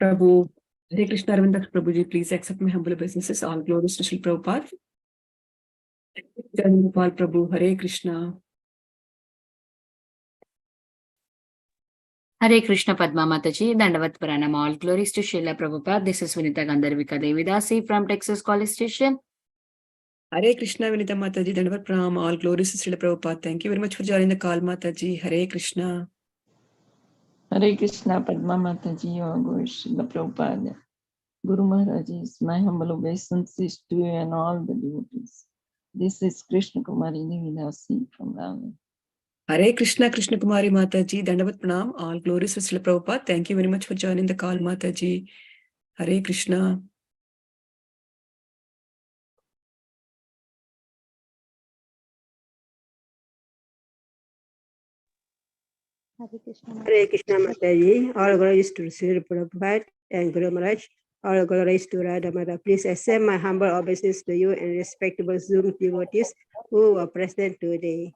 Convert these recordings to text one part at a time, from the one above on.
Prabhu, Hare Krishna Arvind Prabhuji, please accept my humble obeisances. All glories to Srila Prabhupada. Gopal Prabhu, Hare Krishna. Hare Krishna Padma Mataji, Dandavat Pranam. All glories to Srila Prabhupada. This is Vinita Gandharvika Devidasi from Texas College Station. Hare Krishna Vinita Mataji, Dandavat Pranam. All glories to Srila Prabhupada. Thank you very much for joining the call, Mataji. Hare Krishna. Hare Krishna Padma Mataji, All glories to Srila Prabhupada. Guru Maharaj, my humble obeisances to you and all the devotees. This is Krishna Kumari Devidasi from Raleigh. Hare Krishna, Krishna Kumari Mataji, Dandavat Pranam. All glories to Srila Prabhupada. Thank you very much for joining the call, Mataji. Hare Krishna. Hare Krishna Mataji, all glories to Srila Prabhupada and Guru Maharaj, all glories to Radha Mata. Please accept my humble obeisance to you and respectable Zoom devotees who are present today.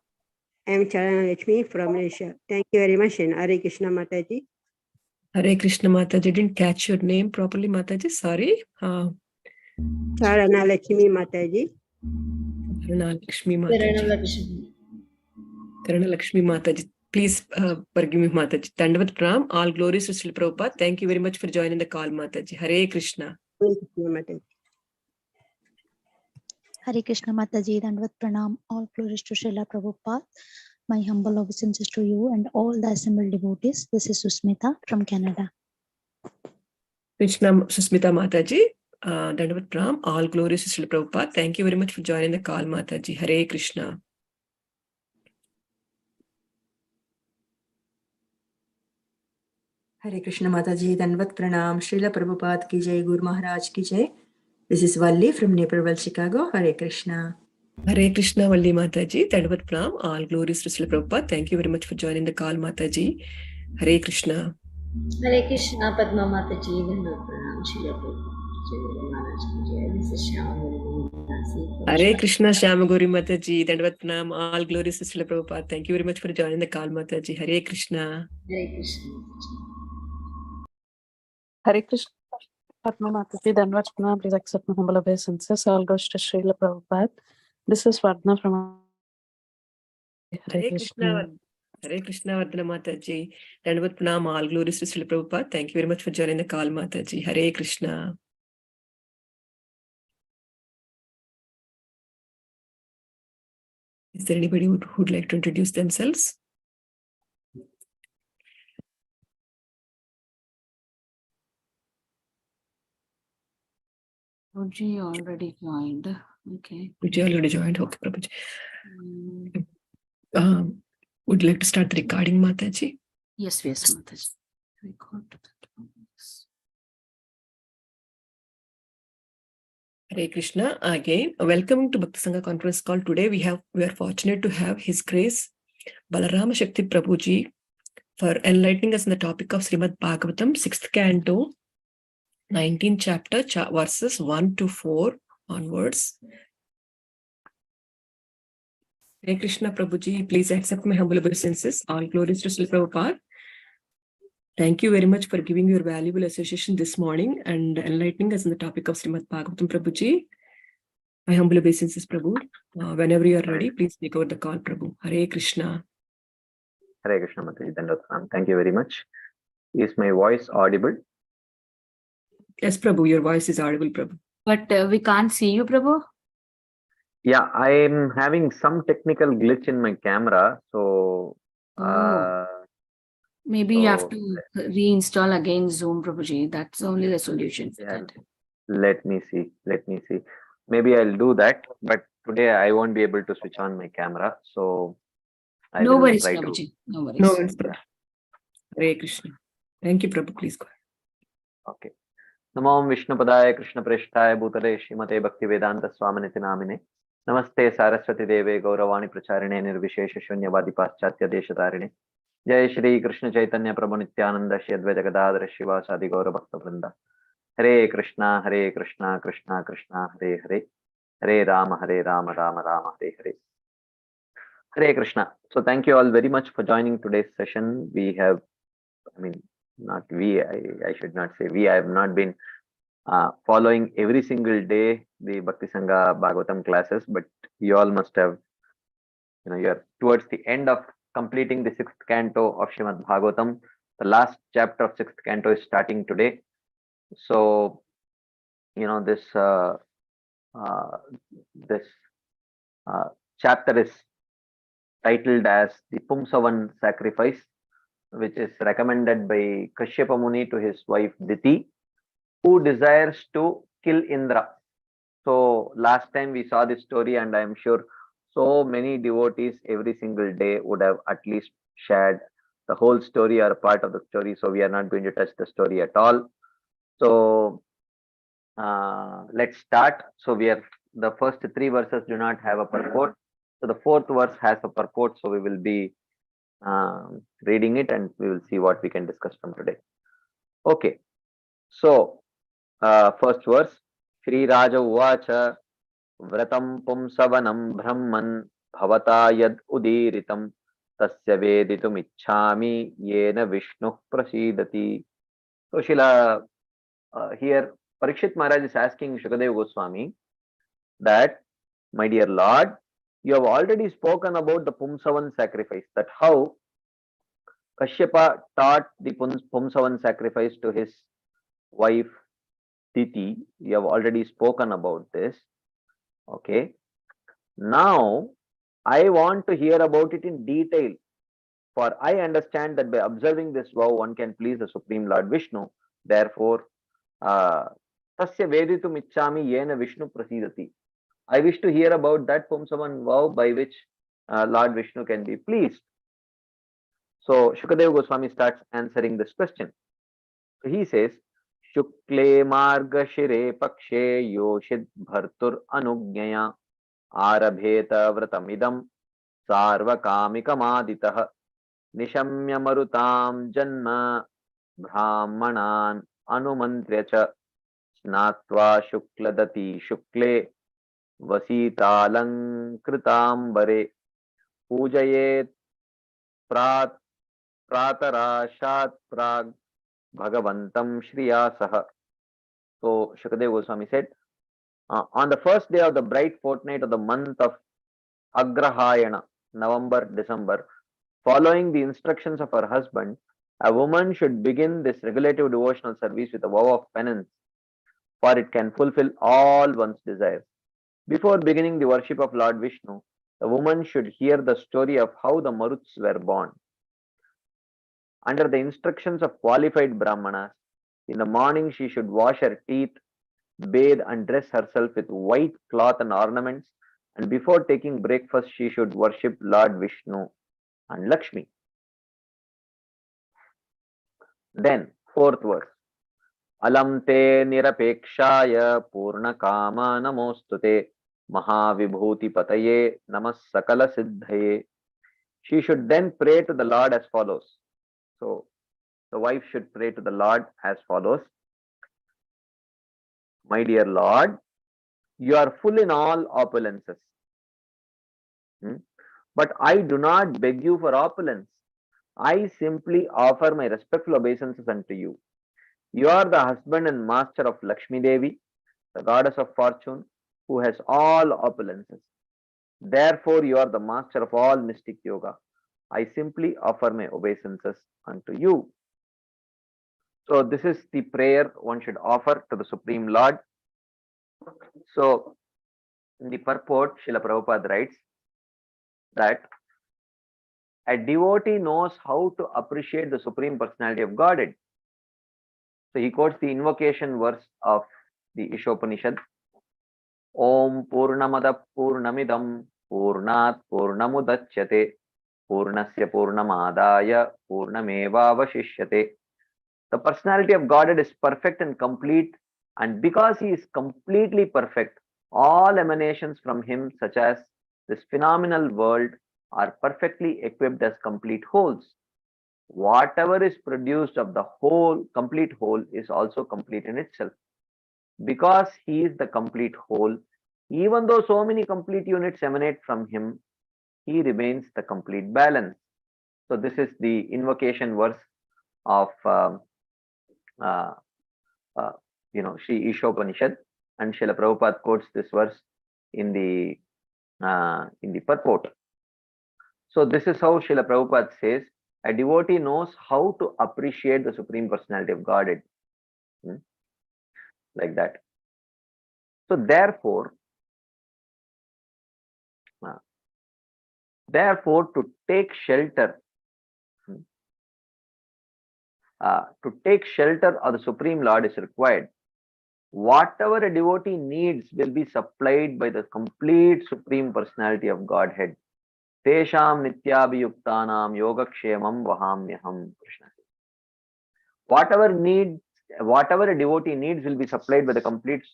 I am Charana Lakshmi from Malaysia. Thank you very much and Hare Krishna Mataji. Hare Krishna Mataji, didn't catch your name properly, Mataji. Sorry. Charana Lakshmi Mataji. Charana Lakshmi Mataji. Charana Lakshmi Mataji. Please forgive me, Mataji. Dandavat Pranam. All glories to Srila Prabhupada. Thank you very much for joining the call, Mataji. Hare Krishna. Hare Krishna Mataji, Dandavat Pranam. All glories to Srila Prabhupada. My humble obeisances to you and all the assembled devotees. This is Susmita from Canada. Krishna Susmita Mataji. Dandavat Pranam. All glories to Srila Prabhupada. Thank you very much for joining the call, Mataji. Hare Krishna. Hare Krishna Mataji, Dandavat Pranam, Srila Prabhupada ki jai, Guru Maharaj ki jai. This is Valli from Naperville, Chicago. Hare Krishna. Hare Krishna Valli Mataji, Dandavat Pranam. All glories to Srila Prabhupada. Thank you very much for joining the call, Mataji. Hare Krishna. Hare Krishna Padma Mataji, Dandavat Pranam, Srila Prabhupada. This is Shyamaguri. Hare Krishna Shyamaguri Mataji, Dandavat Pranam. All glories to Srila Prabhupada. Thank you very much for joining the call, Mataji. Hare Krishna. Hare Krishna Mataji. Hare Krishna Padma Mataji, Dandavat Pranam. Please accept my humble obeisances. All goes to Srila Prabhupada. This is Vardhana from Hare Krishna. Hare Krishna Vardhana Mataji, Dandavat Pranam. All glories to Srila Prabhupada. Thank you very much for joining the call, Mataji. Hare Krishna. Is there anybody who'd like to introduce themselves? Prabhuji already joined. Okay. Prabhuji already joined. Okay, Prabhuji. Would you like to start the recording, Mataji? Yes, Mataji. Record. Hare Krishna. Again, welcome to Bhakti Sangha conference call. Today we are fortunate to have His Grace Balarama Shakti Prabhuji for enlightening us on the topic of Srimad Bhagavatam, 6th canto, 19th chapter, verses 1 to 4 onwards. Hare Krishna Prabhuji, please accept my humble obeisances. All glories to Srila Prabhupada. Thank you very much for giving your valuable association this morning and enlightening us on the topic of Srimad Bhagavatam, Prabhuji. My humble obeisances, Prabhu. Whenever you are ready, please take over the call, Prabhu. Hare Krishna. Hare Krishna Mataji, Dandavat. Thank you very much. Is my voice audible? Yes, Prabhu, your voice is audible, Prabhu. But we can't see you, Prabhu. Yeah, I am having some technical glitch in my camera. So, maybe you have to reinstall again Zoom, Prabhuji. That's only the solution. Yeah. Let me see. Maybe I'll do that. But today I won't be able to switch on my camera. So, no worries, Prabhuji. No worries. No worries, Prabhu. Hare Krishna. Thank you, Prabhu. Please go ahead. Okay. Namo Vishnu Padaya Krishna Preshtaya Bhutale Srimate Bhakti Vedanta Swaminiti Namine. Namaste Saraswati Deve Gauravani Pracharine Nirvishesha Shunyavadi Paschatya Deshatarine. Jai Shri Krishna Chaitanya Prabhu Nityananda Shri Advaita Gadadhara Shivasadi Gaura Bhakta Vrinda. Hare Krishna, Krishna Krishna, Hare Hare. Hare Rama, Rama Rama, Hare Hare. Hare Krishna. So thank you all very much for joining today's session. We have, not we, I should not say we, I have not been following every single day the Bhakti Sangha Bhagavatam classes, but you all must have, you're towards the end of completing the sixth canto of Srimad Bhagavatam. The last chapter of sixth canto is starting today. So, this this chapter is titled as the Pumsavan sacrifice, which is recommended by Kashyapa Muni to his wife Diti, who desires to kill Indra. So last time we saw this story, and I am sure so many devotees every single day would have at least shared the whole story or a part of the story. So we are not going to touch the story at all. So let's start. So the first three verses do not have a purport. So the fourth verse has a purport. So we will be reading it, and we will see what we can discuss from today. Okay. So first verse, Shri Raja Uvacha Vratam Pumsavanam Brahman Bhavata Yad Udiritam Tasya Veditum Ichchami Yena Vishnu Prasidati. So Shila, here Parikshit Maharaj is asking Shukadeva Goswami that, my dear Lord, you have already spoken about the Pumsavan sacrifice, that how Kashyapa taught the Pumsavan sacrifice to his wife Diti. You have already spoken about this. Okay. Now, I want to hear about it in detail. For I understand that by observing this vow, one can please the Supreme Lord Vishnu. Therefore, Tasya Veditum Ichchami Yena Vishnu Prasidati. I wish to hear about that Pumsavan vow by which Lord Vishnu can be pleased. So Shukadeva Goswami starts answering this question. So he says, Shukle Marga Shire Pakshe Yoshid Bhartur Anugnaya Arabheta Vratamidam Sarva Kamikamaditah Nishamya Marutam Janma Brahmanan Anumantryacha Snatva Shukladati Shukle Vasitalankritambare Pujayet Pratarashat Prag Bhagavantam Shriyasaha. So Shukadeva Goswami said, on the first day of the bright fortnight of the month of Agrahayana, November, December, following the instructions of her husband, a woman should begin this regulative devotional service with a vow of penance, for it can fulfill all one's desires. Before beginning the worship of Lord Vishnu, the woman should hear the story of how the Maruts were born. Under the instructions of qualified Brahmanas, in the morning she should wash her teeth, bathe and dress herself with white cloth and ornaments, and before taking breakfast she should worship Lord Vishnu and Lakshmi. Then, fourth verse, Alam te nirapekshaya purna kama namostute mahavibhuti pataye namas sakala siddhaye. She should then pray to the Lord as follows. So, the wife should pray to the Lord as follows. My dear Lord, you are full in all opulences. But I do not beg you for opulence. I simply offer my respectful obeisances unto you. You are the husband and master of Lakshmi Devi, the goddess of fortune, who has all opulences. Therefore, you are the master of all mystic yoga. I simply offer my obeisances unto you. So this is the prayer one should offer to the Supreme Lord. So in the purport, Srila Prabhupada writes that a devotee knows how to appreciate the Supreme Personality of Godhead. So he quotes the invocation verse of the Ishopanishad. Om Purnamada Purnamidam Purnat Purnamudachyate Purnasya Purnamadaya Purnamevavashishyate. The personality of Godhead is perfect and complete, and because he is completely perfect, all emanations from him, such as this phenomenal world, are perfectly equipped as complete wholes. Whatever is produced of the whole, complete whole, is also complete in itself. Because he is the complete whole, even though so many complete units emanate from him, he remains the complete balance. So this is the invocation verse of uh, Sri Ishopanishad, and Srila Prabhupada quotes this verse in the purport. So this is how Srila Prabhupada says a devotee knows how to appreciate the Supreme Personality of Godhead. Like that. So therefore, to take shelter, of the Supreme Lord is required. Whatever a devotee needs will be supplied by the complete Supreme Personality of Godhead. Tesham nityabhiyuktanam yogakshemam vahamyaham. Krishna says. Whatever a devotee needs will be supplied by the complete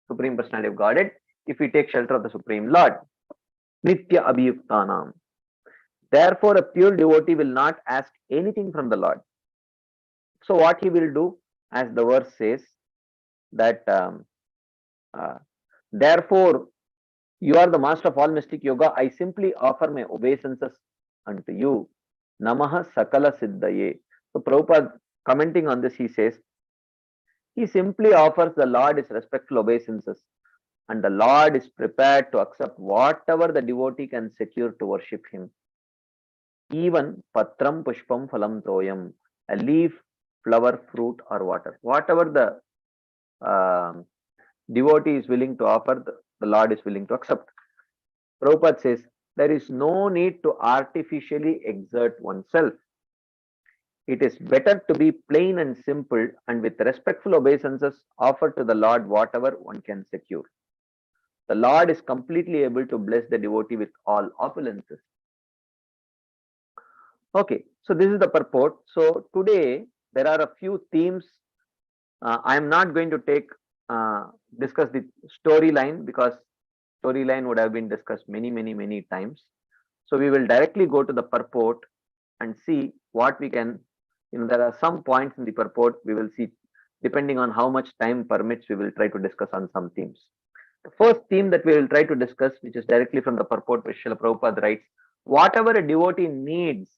Supreme Personality of Godhead if we take shelter of the Supreme Lord. Nitya abhiyuktanam. Therefore, a pure devotee will not ask anything from the Lord. So what he will do, as the verse says, that therefore you are the master of all mystic yoga, I simply offer my obeisances unto you. Namaha sakala siddhaye. So Prabhupada, commenting on this, he says, he simply offers the Lord his respectful obeisances, and the Lord is prepared to accept whatever the devotee can secure to worship him. Even patram pushpam phalam toyam, a leaf, flower, fruit, or water. Whatever the devotee is willing to offer, the Lord is willing to accept. Prabhupada says, there is no need to artificially exert oneself. It is better to be plain and simple, and with respectful obeisances offer to the Lord whatever one can secure. The Lord is completely able to bless the devotee with all opulences. Okay, so this is the purport. So today there are a few themes. I am not going to discuss the storyline, because storyline would have been discussed many times. So we will directly go to the purport and see what we can, there are some points in the purport we will see. Depending on how much time permits, we will try to discuss on some themes. The first theme that we will try to discuss, which is directly from the purport, which Srila Prabhupada writes, whatever a devotee needs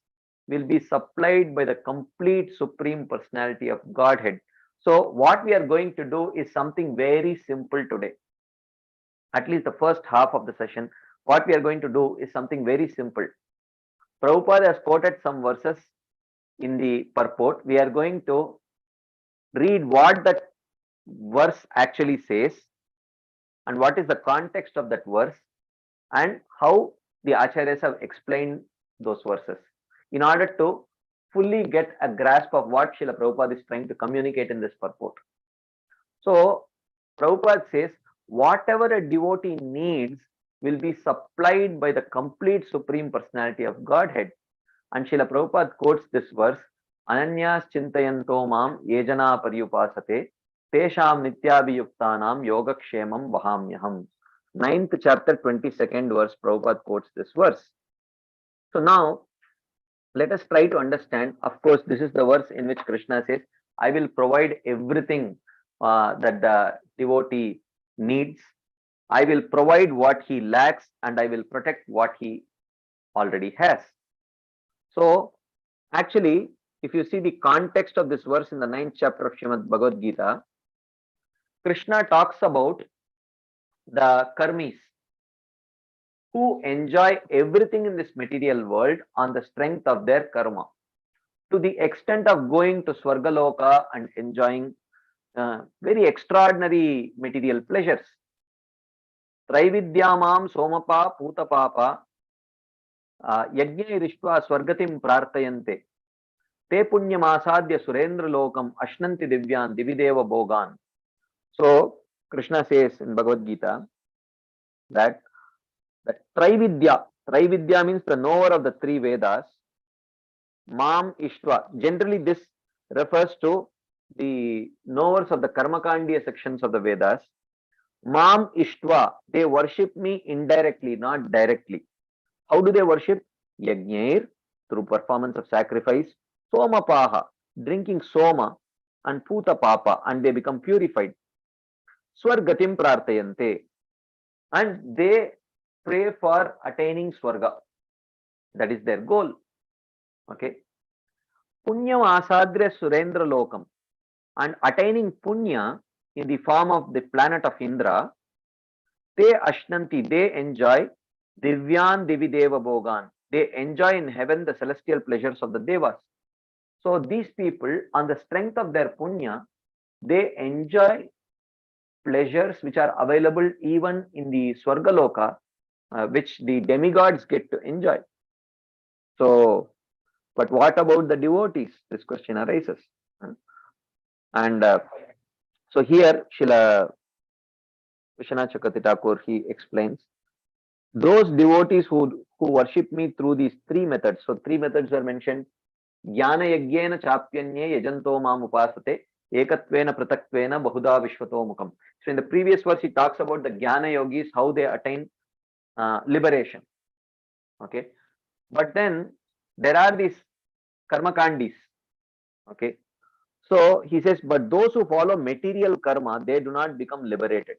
will be supplied by the complete Supreme Personality of Godhead. So what we are going to do is something very simple today. At least the first half of the session, what we are going to do is something very simple. Prabhupada has quoted some verses in the purport. We are going to read what that verse actually says, and what is the context of that verse, and how the acharyas have explained those verses, in order to fully get a grasp of what Srila Prabhupada is trying to communicate in this purport. So Prabhupada says, whatever a devotee needs will be supplied by the complete Supreme Personality of Godhead. And Srila Prabhupada quotes this verse, Ananyas chintayanto mam yejana paryupasate tesham nityabhiyuktanam yogakshemam vahamyaham. 9th chapter, 22nd verse, Prabhupada quotes this verse. So now, let us try to understand. Of course, this is the verse in which Krishna says, I will provide everything that the devotee needs. I will provide what he lacks, and I will protect what he already has. So, actually, if you see the context of this verse in the 9th chapter of Srimad Bhagavad Gita, Krishna talks about the karmis who enjoy everything in this material world on the strength of their karma, to the extent of going to Swargaloka and enjoying very extraordinary material pleasures. Traividyamam somapa putapapa yajnairishva swargatim prartayante te punyamasadya surendra lokam ashnanti divyan divideva bhogan. So Krishna says in Bhagavad Gita that Traividya means the knower of the three Vedas. Mam Ishtva. Generally, this refers to the knowers of the Karmakandiya sections of the Vedas. Mam Ishtva. They worship me indirectly, not directly. How do they worship? Yajnair, through performance of sacrifice. Somapaha, drinking soma, and Puta Papa, and they become purified. Swargatim prartayante, and they pray for attaining Swarga. That is their goal. Okay. punyam asadrya surendra lokam, and attaining punya in the form of the planet of Indra, they ashnanti, they enjoy divyan divi deva bhogan. They enjoy in heaven the celestial pleasures of the devas. So these people, on the strength of their punya, they enjoy pleasures which are available even in the Swargaloka, which the demigods get to enjoy. So, but what about the devotees? This question arises. And so here, Srila Vishwanath Chakravarti Thakur, he explains, those devotees who worship me through these three methods. So three methods are mentioned. Jnana yagyena chapyanye yajanto mam upasate ekatvena prataktvena bahuda vishvato mukam. So in the previous verse, he talks about the Jnana yogis, how they attain liberation. Okay. But then there are these karmakandis. Okay. So he says, but those who follow material karma, they do not become liberated.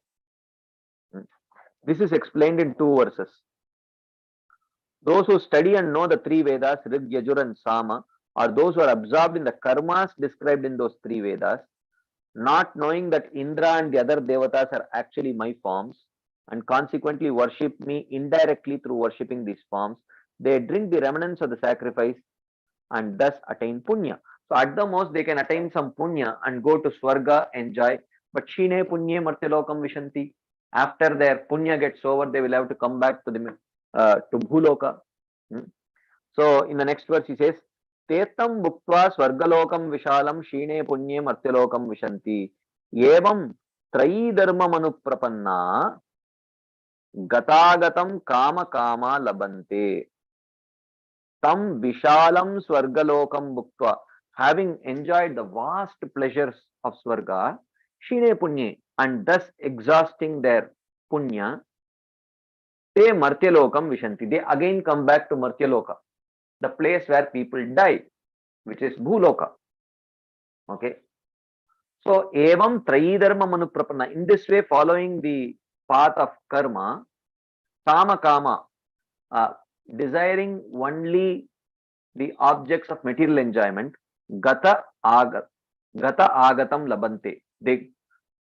This is explained in two verses. Those who study and know the three Vedas, Rig, Yajur and Sama, or those who are absorbed in the karmas described in those three Vedas, not knowing that Indra and the other devatas are actually my forms, and consequently worship me indirectly through worshipping these forms, they drink the remnants of the sacrifice and thus attain punya. So at the most they can attain some punya and go to Swarga, enjoy. But Shine punye martyalokam vishanti. After their punya gets over, they will have to come back to the to Bhuloka. So in the next verse he says, Tetam bhuktva swargalokam vishalam shine punye martyalokam vishanti. Evam trayi dharma manuprapanna gatagatam kama kama labante. Tam vishalam swargalokam bhuktva. Having enjoyed the vast pleasures of Swarga, shine punye, and thus exhausting their punya, te martyalokam vishanti. They again come back to Martyaloka, the place where people die, which is Bhuloka. Okay. So, evam trayidharma manuprapanna. In this way, following the path of karma, kama kama, desiring only the objects of material enjoyment, gata agatam labante.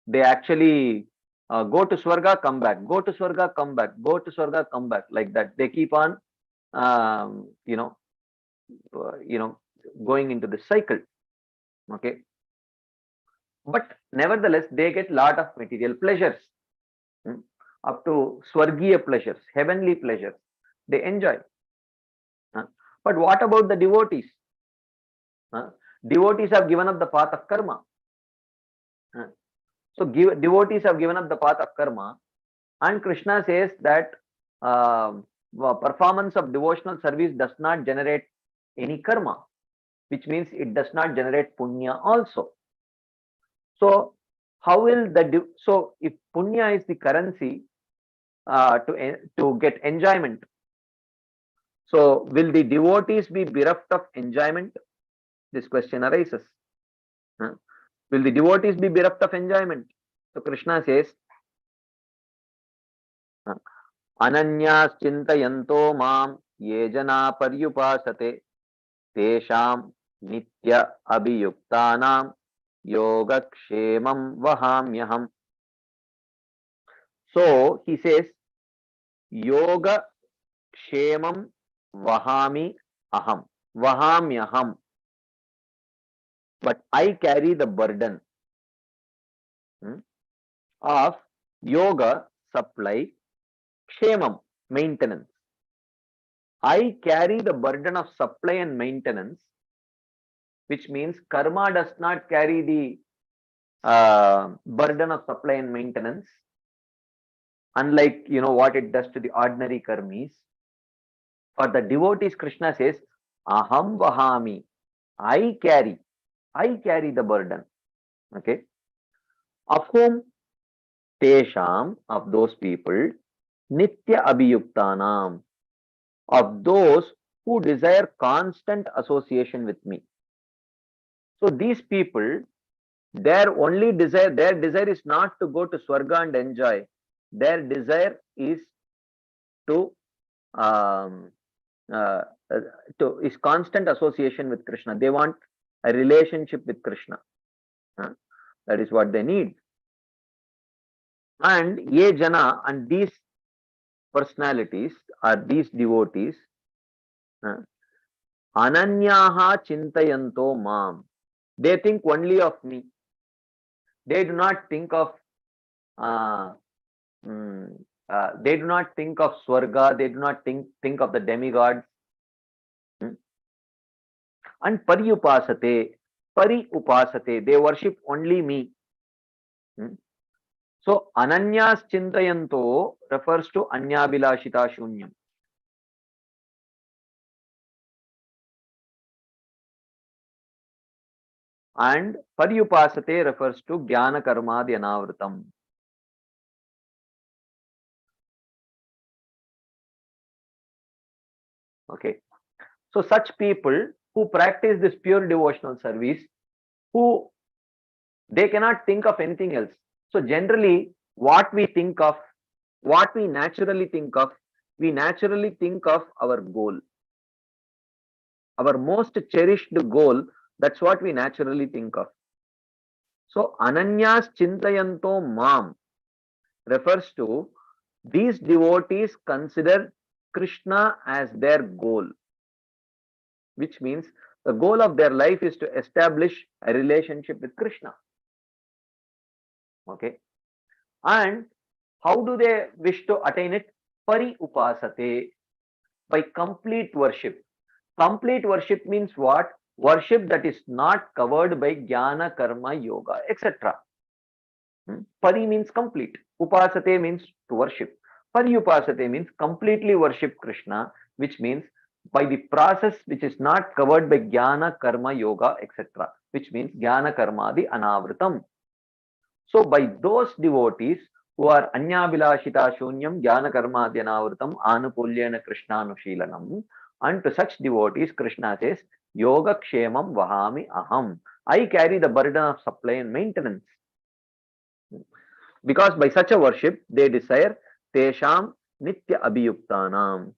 They actually go to Swarga, come back, go to Swarga, come back, go to Swarga, come back, like that. They keep on, going into the cycle. Okay. But nevertheless, they get lot of material pleasures, up to Swargiya pleasures, heavenly pleasures. They enjoy. But what about the devotees? Devotees have given up the path of karma. So devotees have given up the path of karma, and Krishna says that performance of devotional service does not generate any karma, which means it does not generate punya also. So how will so if punya is the currency to get enjoyment, so will the devotees be bereft of enjoyment? This question arises. Will the devotees be bereft of enjoyment? So Krishna says, Ananyas chintayanto mam yejana paryupasate tesham nitya abhiyuktanam yogakshemam vahamyaham. So he says, yoga kshemam vahami aham, vahamyaham. But I carry the burden of yoga, supply, kshemam, maintenance. I carry the burden of supply and maintenance, which means karma does not carry the burden of supply and maintenance, unlike what it does to the ordinary karmis. For the devotees, Krishna says, aham vahami, I carry the burden. Okay. Of whom? Tesham, of those people, nitya abhiyuktanam, of those who desire constant association with me. So these people, their desire is not to go to Swarga and enjoy. Their desire is to is constant association with Krishna. They want a relationship with Krishna. That is what they need. And ye jana, and these personalities or these devotees, ananyaha chintayanto mam. They think only of me. They do not think of they do not think of Swarga, they do not think of the demigods. And pari upasate, they worship only me. So ananyas chintayanto refers to anyabhilashita shunyam. And paryupasate refers to jnana karmadi anavritam. Okay. So such people who practice this pure devotional service, who they cannot think of anything else. So generally, what we naturally think of our goal. Our most cherished goal, that's what we naturally think of. So ananyas chintayanto mam refers to these devotees consider Krishna as their goal, which means the goal of their life is to establish a relationship with Krishna. Okay. And how do they wish to attain it? Pari upasate, by complete worship. Complete worship means what? Worship that is not covered by jnana, karma, yoga, etc. Pari means complete. Upasate means to worship. Pari upasate means completely worship Krishna, which means by the process which is not covered by jnana, karma, yoga, etc. Which means jnana, karmadi, anavritam. So by those devotees who are anyabhilashita shunyam, jnana, karmadi, anavritam, anupulyena krishnanushilanam, and to such devotees, Krishna says, yoga kshemam vahami aham. I carry the burden of supply and maintenance. Because by such a worship, they desire tesham nitya abhiyuktanam.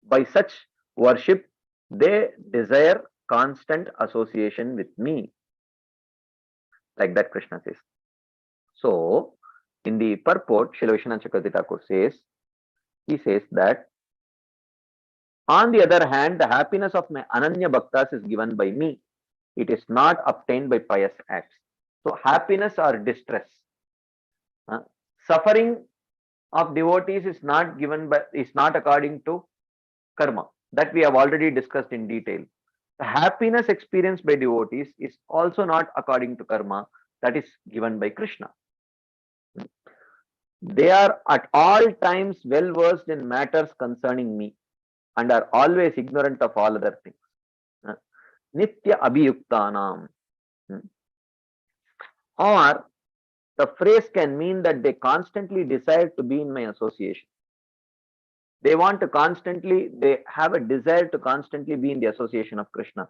By such worship, they desire constant association with me. Like that Krishna says. So, in the purport, Srila Vishwanath Chakravarti Thakur says, he says that, on the other hand, the happiness of my Ananya Bhaktas is given by me. It is not obtained by pious acts. So, happiness or distress, suffering of devotees is not according to karma. That we have already discussed in detail. The happiness experienced by devotees is also not according to karma. That is given by Krishna. They are at all times well versed in matters concerning me and are always ignorant of all other things. Nitya abhiyuktanam. Or the phrase can mean that they constantly desire to be in my association. They have a desire to constantly be in the association of Krishna.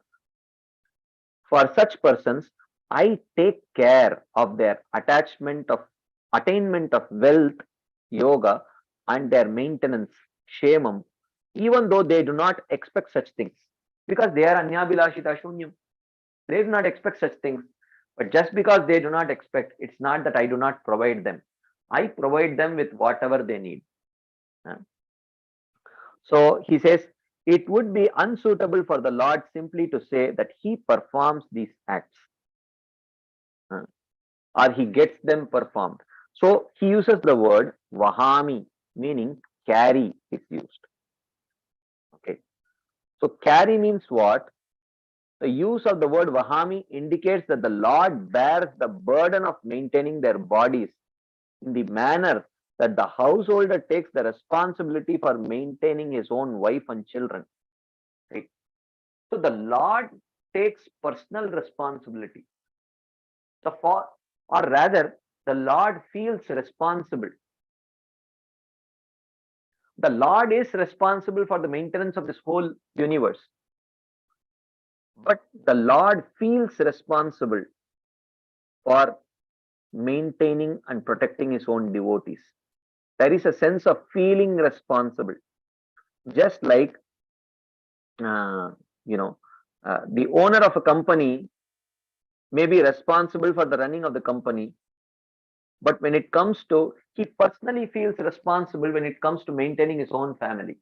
For such persons, I take care of their attainment of wealth, yoga, and their maintenance, kshemam, even though they do not expect such things. Because they are anyabhilashita shunyam. They do not expect such things. But just because they do not expect, it's not that I do not provide them. I provide them with whatever they need. So he says, it would be unsuitable for the Lord simply to say that he performs these acts or he gets them performed. So he uses the word vahami, meaning carry is used. Okay. So carry means what? The use of the word vahami indicates that the Lord bears the burden of maintaining their bodies in the manner that the householder takes the responsibility for maintaining his own wife and children. Right? So the Lord takes personal responsibility. Or rather, the Lord feels responsible. The Lord is responsible for the maintenance of this whole universe. But the Lord feels responsible for maintaining and protecting his own devotees. There is a sense of feeling responsible. Just like, the owner of a company may be responsible for the running of the company, but when it comes to, he personally feels responsible when it comes to maintaining his own family.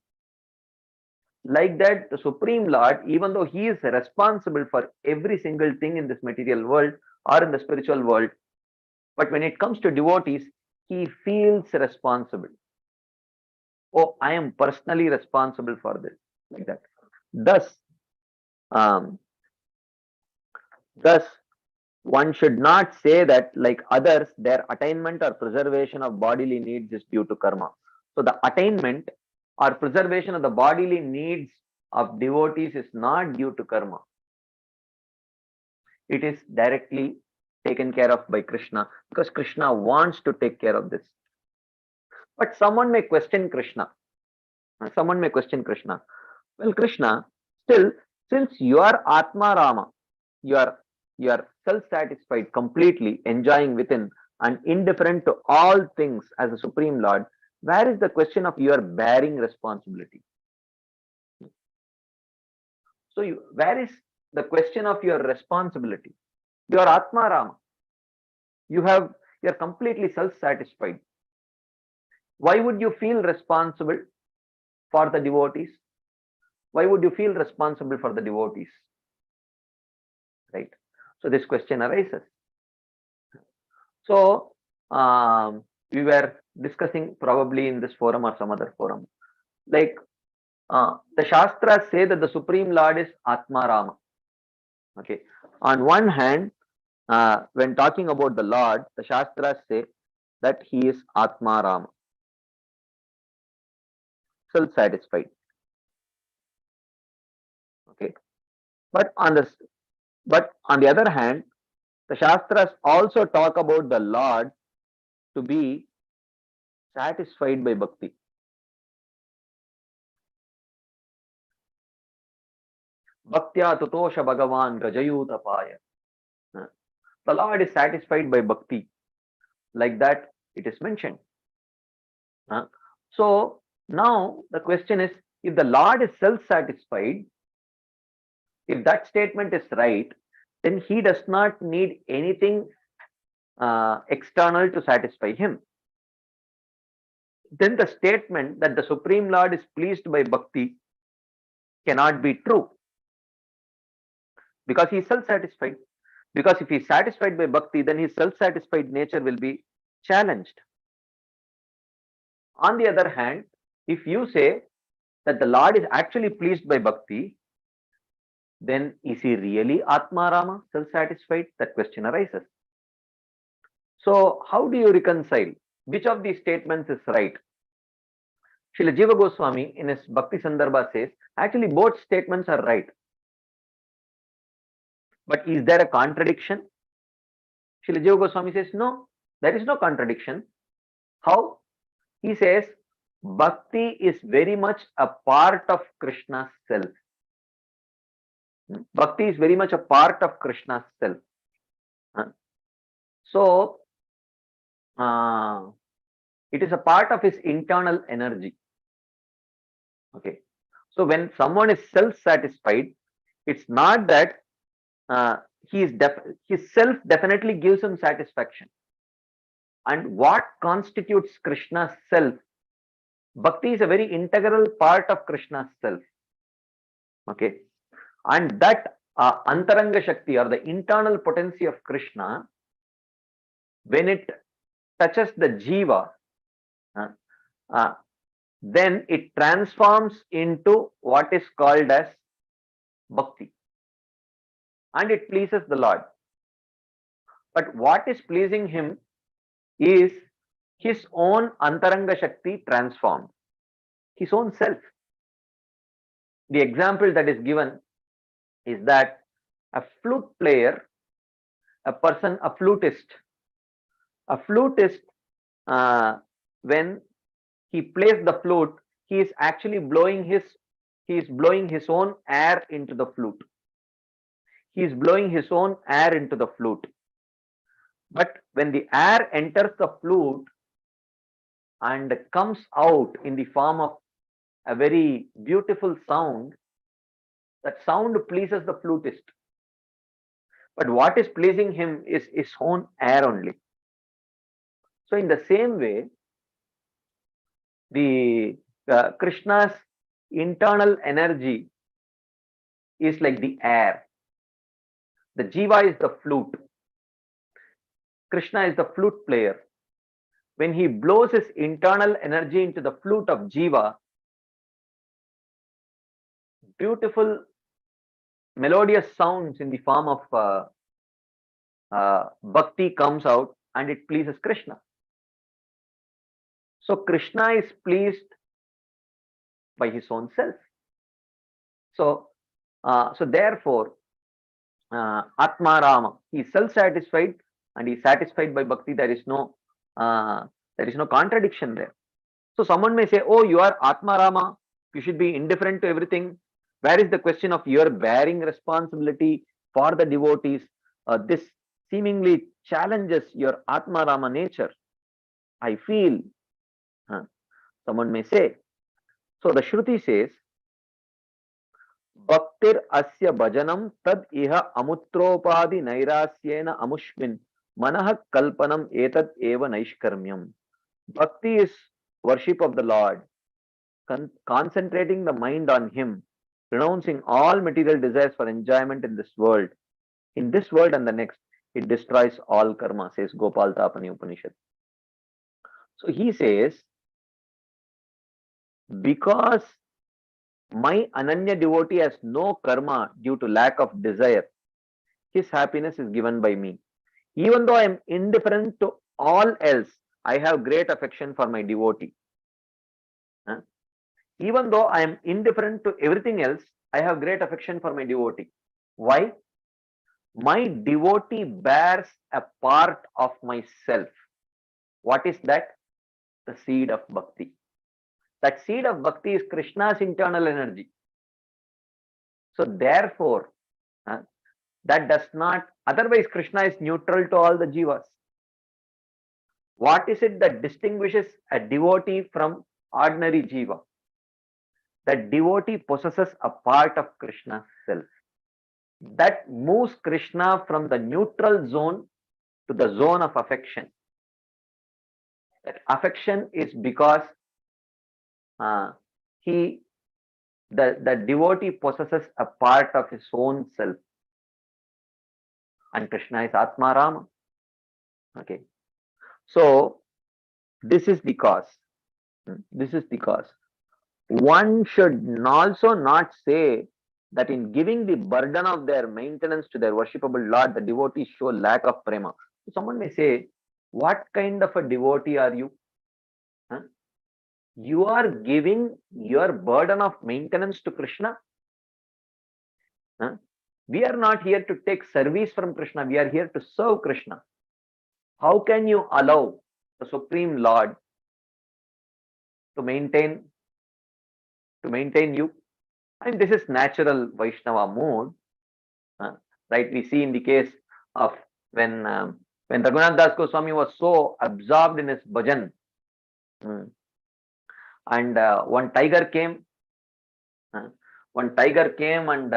Like that, the Supreme Lord, even though he is responsible for every single thing in this material world or in the spiritual world, but when it comes to devotees, he feels responsible. Oh, I am personally responsible for this. Like that. Thus, um, thus, one should not say that, like others, their attainment or preservation of bodily needs is due to karma. So the attainment or preservation of the bodily needs of devotees is not due to karma. It is directly taken care of by Krishna, because Krishna wants to take care of this. But someone may question Krishna. Someone may question Krishna. Well, Krishna, still, since you are Atma Rama, you are self-satisfied, completely enjoying within and indifferent to all things as a Supreme Lord, where is the question of your bearing responsibility? So where is the question of your responsibility? You are Atma Rama. You are completely self-satisfied. Why would you feel responsible for the devotees? Why would you feel responsible for the devotees? Right? So this question arises. So we were discussing probably in this forum or some other forum, like the Shastras say that the Supreme Lord is Atma Rama. Okay. On one hand, when talking about the Lord, the Shastras say that he is Atma Rama, self-satisfied. Okay. But on the other hand, the Shastras also talk about the Lord to be satisfied by bhakti. Bhaktya tutosha bhagavan gajayutapaya. The Lord is satisfied by bhakti. Like that, it is mentioned. So now the question is, if the Lord is self-satisfied, if that statement is right, then he does not need anything external to satisfy him. Then the statement that the Supreme Lord is pleased by bhakti cannot be true, because he is self-satisfied. Because if he is satisfied by bhakti, then his self-satisfied nature will be challenged. On the other hand, if you say that the Lord is actually pleased by bhakti, then is he really Atma Rama, self-satisfied? That question arises. So how do you reconcile? Which of these statements is right? Srila Jiva Goswami in his Bhakti Sandarbha says, actually both statements are right. But is there a contradiction? Srila Jiva Goswami says, no, there is no contradiction. How? He says, bhakti is very much a part of Krishna's self. Bhakti is very much a part of Krishna's self. So, it is a part of his internal energy. Okay. So when someone is self-satisfied, it's not that his self definitely gives him satisfaction. And what constitutes Krishna's self? Bhakti is a very integral part of Krishna's self. Okay. And that Antaranga Shakti, or the internal potency of Krishna, when it touches the Jiva, then it transforms into what is called as bhakti, and it pleases the Lord. But what is pleasing him is his own Antaranga Shakti transformed, his own self. The example that is given is that a flute player, a flutist, when he plays the flute, he is actually blowing his own air into the flute. He is blowing his own air into the flute. But when the air enters the flute and comes out in the form of a very beautiful sound, that sound pleases the flutist. But what is pleasing him is his own air only. So in the same way, the Krishna's internal energy is like the air. The jiva is the flute. Krishna is the flute player. When he blows his internal energy into the flute of jiva, beautiful melodious sounds in the form of bhakti comes out and it pleases Krishna. So Krishna is pleased by his own self. So therefore, Atma Rama, he is self-satisfied and he is satisfied by bhakti. There is no contradiction there. So someone may say, oh, you are Atma Rama, you should be indifferent to everything. Where is the question of your bearing responsibility for the devotees? This seemingly challenges your Atma Rama nature, I feel. Someone may say. So the Shruti says, Bhaktir asya bhajanam tad iha amutropadi nairasyena amushmin manah kalpanam etad eva naishkarmyam. Bhakti is worship of the Lord, concentrating the mind on Him, renouncing all material desires for enjoyment in this world and the next. It destroys all karma, says Gopal Tapani Upanishad. So he says, because my Ananya devotee has no karma due to lack of desire, his happiness is given by me. Even though I am indifferent to all else, I have great affection for my devotee. Even though I am indifferent to everything else, I have great affection for my devotee. Why? My devotee bears a part of myself. What is that? The seed of bhakti. That seed of bhakti is Krishna's internal energy. So therefore, that does not, otherwise Krishna is neutral to all the jivas. What is it that distinguishes a devotee from ordinary jiva? That devotee possesses a part of Krishna's self. That moves Krishna from the neutral zone to the zone of affection. That affection is because the devotee possesses a part of his own self. And Krishna is Atma Rama. Okay. So this is the cause. One should also not say that in giving the burden of their maintenance to their worshipable Lord, the devotees show lack of prema. Someone may say, what kind of a devotee are you? You are giving your burden of maintenance to Krishna. We are not here to take service from Krishna. We are here to serve Krishna. How can you allow the Supreme Lord to maintain you? And this is natural Vaishnava mood. Right? We see in the case of when Raghunath Das Goswami was so absorbed in his bhajan, and one tiger came and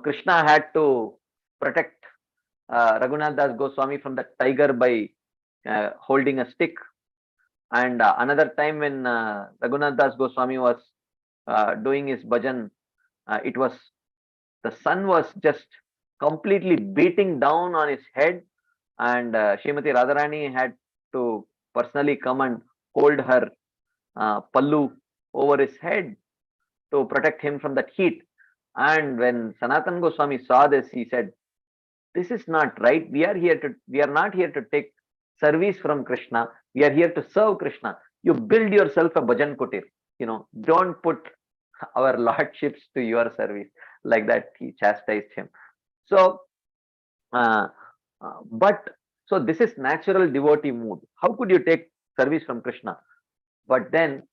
Krishna had to protect Raghunath Das Goswami from the tiger by holding a stick. And another time when Raghunath Das Goswami was doing his bhajan, the sun was just completely beating down on his head, and Srimati Radharani had to personally come and hold her pallu over his head to protect him from that heat. And when Sanatan Goswami saw this, he said, this is not right. We are not here to take service from Krishna. We are here to serve Krishna. You build yourself a bhajan kutir. Don't put our lordships to your service. Like that, he chastised him. So, so this is natural devotee mood. How could you take service from Krishna? But then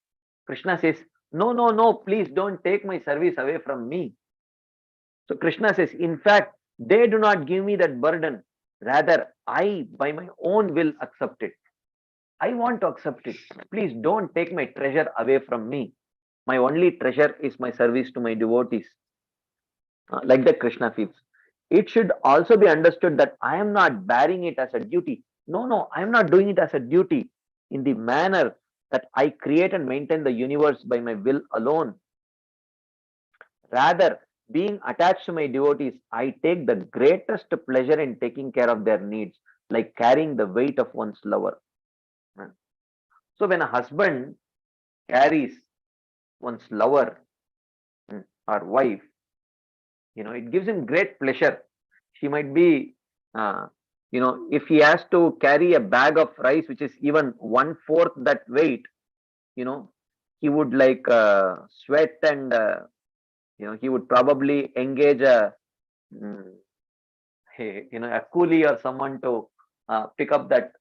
Krishna says, no, please don't take my service away from me. So Krishna says, in fact, they do not give me that burden. Rather, I, by my own will, accept it. I want to accept it. Please don't take my treasure away from me. My only treasure is my service to my devotees. Like that Krishna feels. it should also be understood that I am not bearing it as a duty. No, I am not doing it as a duty in the manner that I create and maintain the universe by my will alone. Rather, being attached to my devotees, I take the greatest pleasure in taking care of their needs, like carrying the weight of one's lover. So when a husband carries one's lover or wife, it gives him great pleasure. She might be, if he has to carry a bag of rice, which is even 1/4 that weight, he would like sweat and, he would probably engage mm, a coolie or someone to pick up that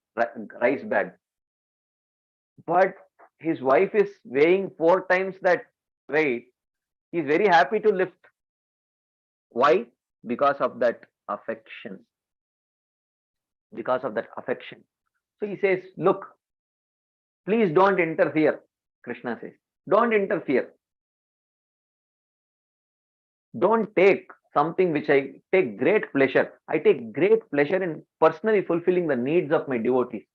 rice bag. But his wife is weighing 4 times that weight. He's very happy to lift. Why? Because of that affection. Because of that affection. So he says, look, please don't interfere. Krishna says, don't interfere. Don't take something which I take great pleasure. I take great pleasure in personally fulfilling the needs of my devotees.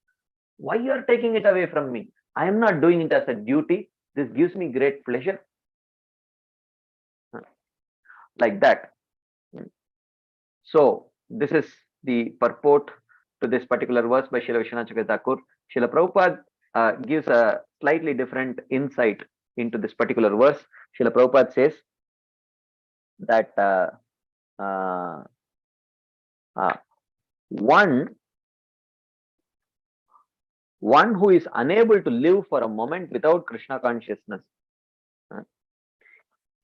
Why you are taking it away from me? I am not doing it as a duty. This gives me great pleasure. Like that. So this is the purport to this particular verse by Srila Vishwanath Chakravarti Thakur. Srila Prabhupada gives a slightly different insight into this particular verse. Srila Prabhupada says that one who is unable to live for a moment without Krishna consciousness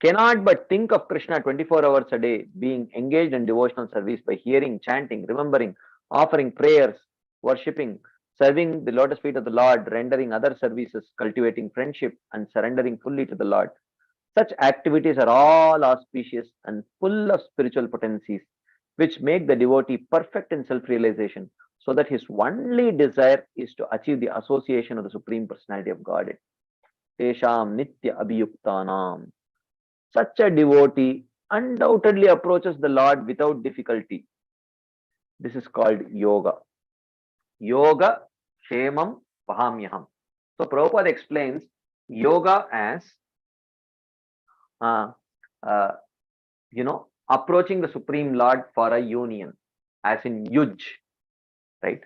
cannot but think of Krishna 24 hours a day, being engaged in devotional service by hearing, chanting, remembering, offering prayers, worshipping, serving the lotus feet of the Lord, rendering other services, cultivating friendship, and surrendering fully to the Lord. Such activities are all auspicious and full of spiritual potencies, which make the devotee perfect in self-realization, so that his only desire is to achieve the association of the Supreme Personality of Godhead. Tesham nitya abhiyuktanam. Such a devotee undoubtedly approaches the Lord without difficulty. This is called yoga. Yoga kshemam vahamyaham. So Prabhupada explains yoga as approaching the Supreme Lord for a union, as in yuj, right?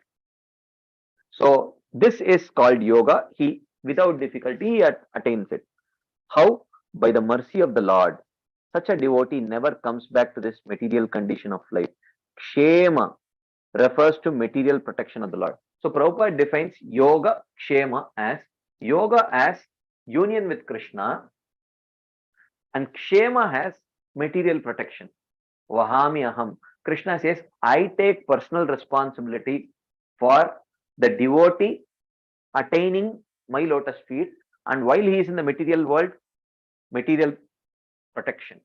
So this is called yoga. He, without difficulty, he attains it. How? By the mercy of the Lord. Such a devotee never comes back to this material condition of life. Kshema refers to material protection of the Lord. So Prabhupada defines yoga kshema as union with Krishna, and kshema has material protection. Vahami aham. Krishna says, I take personal responsibility for the devotee attaining my lotus feet, and while he is in the material world, material protection.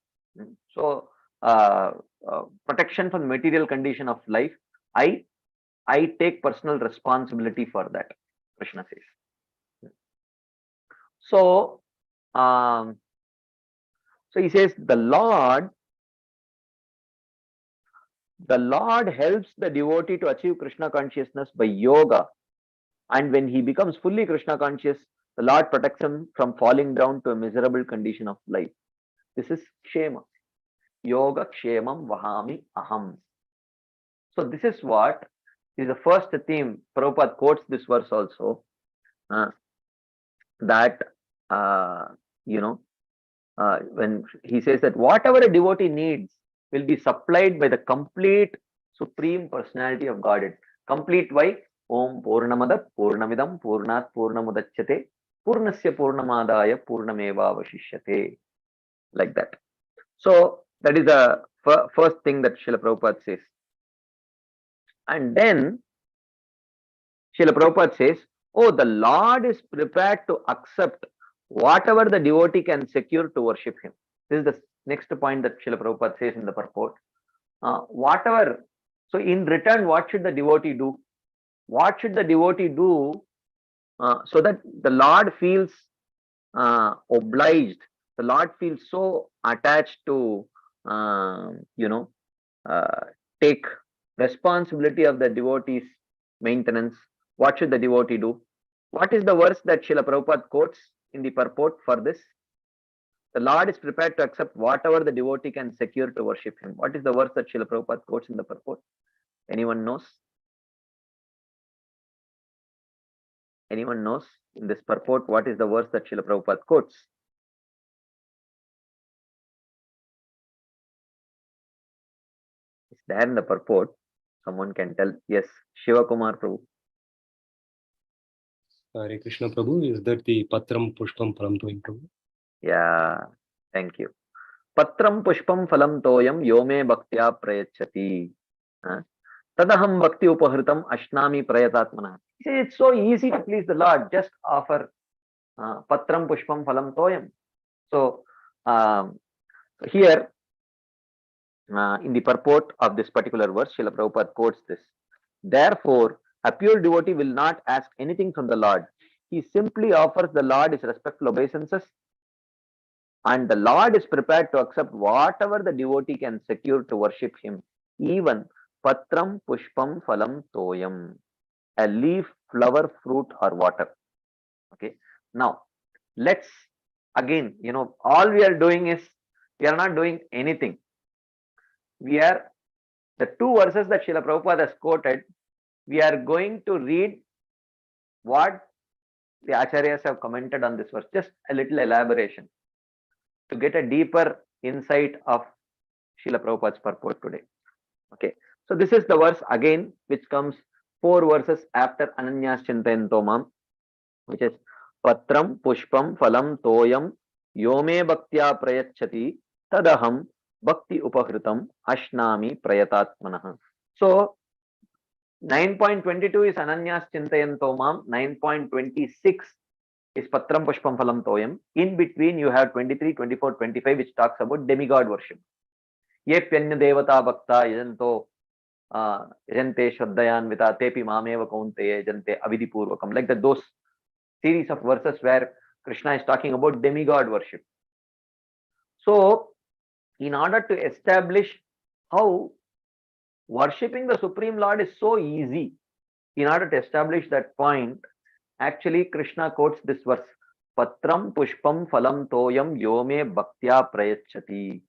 So protection from the material condition of life, I take personal responsibility for that, Krishna says. So he says the Lord helps the devotee to achieve Krishna consciousness by yoga, and when he becomes fully Krishna conscious, the Lord protects him from falling down to a miserable condition of life. This is kshema. Yoga kshemam vahami aham. So this is what is the first theme. Prabhupada quotes this verse also, that when he says that whatever a devotee needs will be supplied by the complete Supreme Personality of Godhead. Complete why? Om Purnamada Purnamidam Purnat Purnamudachyate Purnasya Purnamadaya Purnameva Vashishyate. Like that. So that is the first thing that Srila Prabhupada says. And then Srila Prabhupada says, oh, the Lord is prepared to accept whatever the devotee can secure to worship him. This is the next point that Srila Prabhupada says in the purport. Whatever, so in return, what should the devotee do? What should the devotee do so that the Lord feels obliged? The Lord feels so attached to, take responsibility of the devotee's maintenance, what should the devotee do? What is the verse that Srila Prabhupada quotes in the purport for this? The Lord is prepared to accept whatever the devotee can secure to worship him. What is the verse that Srila Prabhupada quotes in the purport? Anyone knows? Anyone knows in this purport what is the verse that Srila Prabhupada quotes? It's there in the purport. Someone can tell. Yes, Shiva Kumar Prabhu. Hare Krishna Prabhu, is that the Patram Pushpam Phalam Toyam Prabhu? Yeah, thank you. Patram Pushpam Phalam Toyam Yome Bhaktya Prayachati. Tadaham Bhakti Upahritam Ashnami Prayatatmana. It's so easy to please the Lord. Just offer Patram Pushpam Phalam Toyam. So here in the purport of this particular verse, Srila Prabhupada quotes this. Therefore, a pure devotee will not ask anything from the Lord. He simply offers the Lord his respectful obeisances, and the Lord is prepared to accept whatever the devotee can secure to worship him, even Patram Pushpam Phalam Toyam, a leaf, flower, fruit, or water. Okay. Now, let's again, all we are doing is, we are not doing anything. We are, the two verses that Srila Prabhupada has quoted, we are going to read what the Acharyas have commented on this verse, just a little elaboration to get a deeper insight of Srila Prabhupada's purport today. Okay, so this is the verse again, which comes 4 verses after Ananyas Chintayanto Mam, which is Patram Pushpam Phalam Toyam Yome Bhaktya Prayachati Tadaham Bhakti Upahritam Ashnami Prayatatmanaha. So 9.22 is Ananyas Chintayanto Mam, 9.26 is Patram Pushpam Phalam Toyam. In between you have 23, 24, 25, which talks about demigod worship. Ye Pyanya Devata Bhakta Yajanto Yajante Shraddhayan Vita Tepi Mameva Kaunte Yajante Avidhi Purvakam. Like that, those series of verses where Krishna is talking about demigod worship. So, in order to establish how worshipping the Supreme Lord is so easy, in order to establish that point, actually Krishna quotes this verse, Patram Pushpam Phalam Toyam Yome Bhaktya Prayachati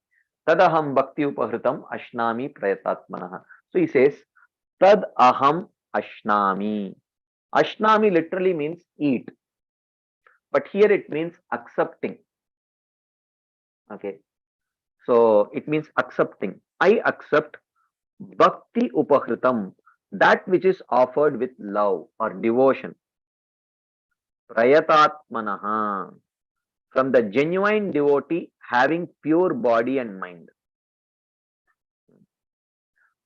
Tadaham Bhakti Upahritam Ashnami Prayatatmanaha. So he says, Tad Aham Ashnami. Ashnami literally means eat, but here it means accepting. Okay, so it means accepting. I accept Bhakti Upahritam, that which is offered with love or devotion. Prayatatmanaha, from the genuine devotee having pure body and mind.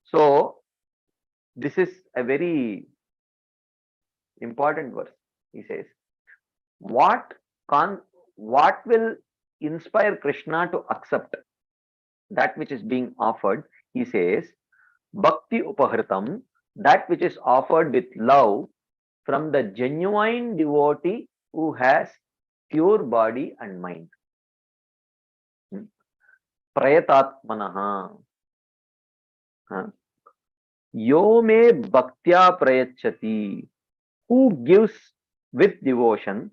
So this is a very important verse. He says, what will inspire Krishna to accept that which is being offered? He says, Bhakti Upahritam, that which is offered with love from the genuine devotee who has pure body and mind. Prayatatmanaha. Yome Bhaktya Prayachati, who gives with devotion.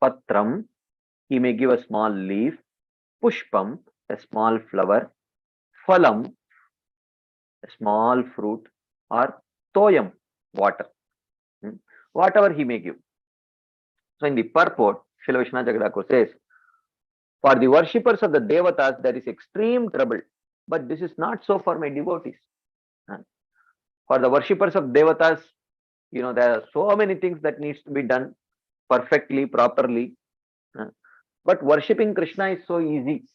Patram, he may give a small leaf. Pushpam, a small flower. Phalam, a small fruit. Or Toyam, water. Whatever he may give. So in the purport, Srila Vishwanath Chakravarti says, for the worshippers of the Devatas, there is extreme trouble. But this is not so for my devotees. For the worshippers of Devatas, there are so many things that needs to be done perfectly, properly. But worshipping Krishna is so easy.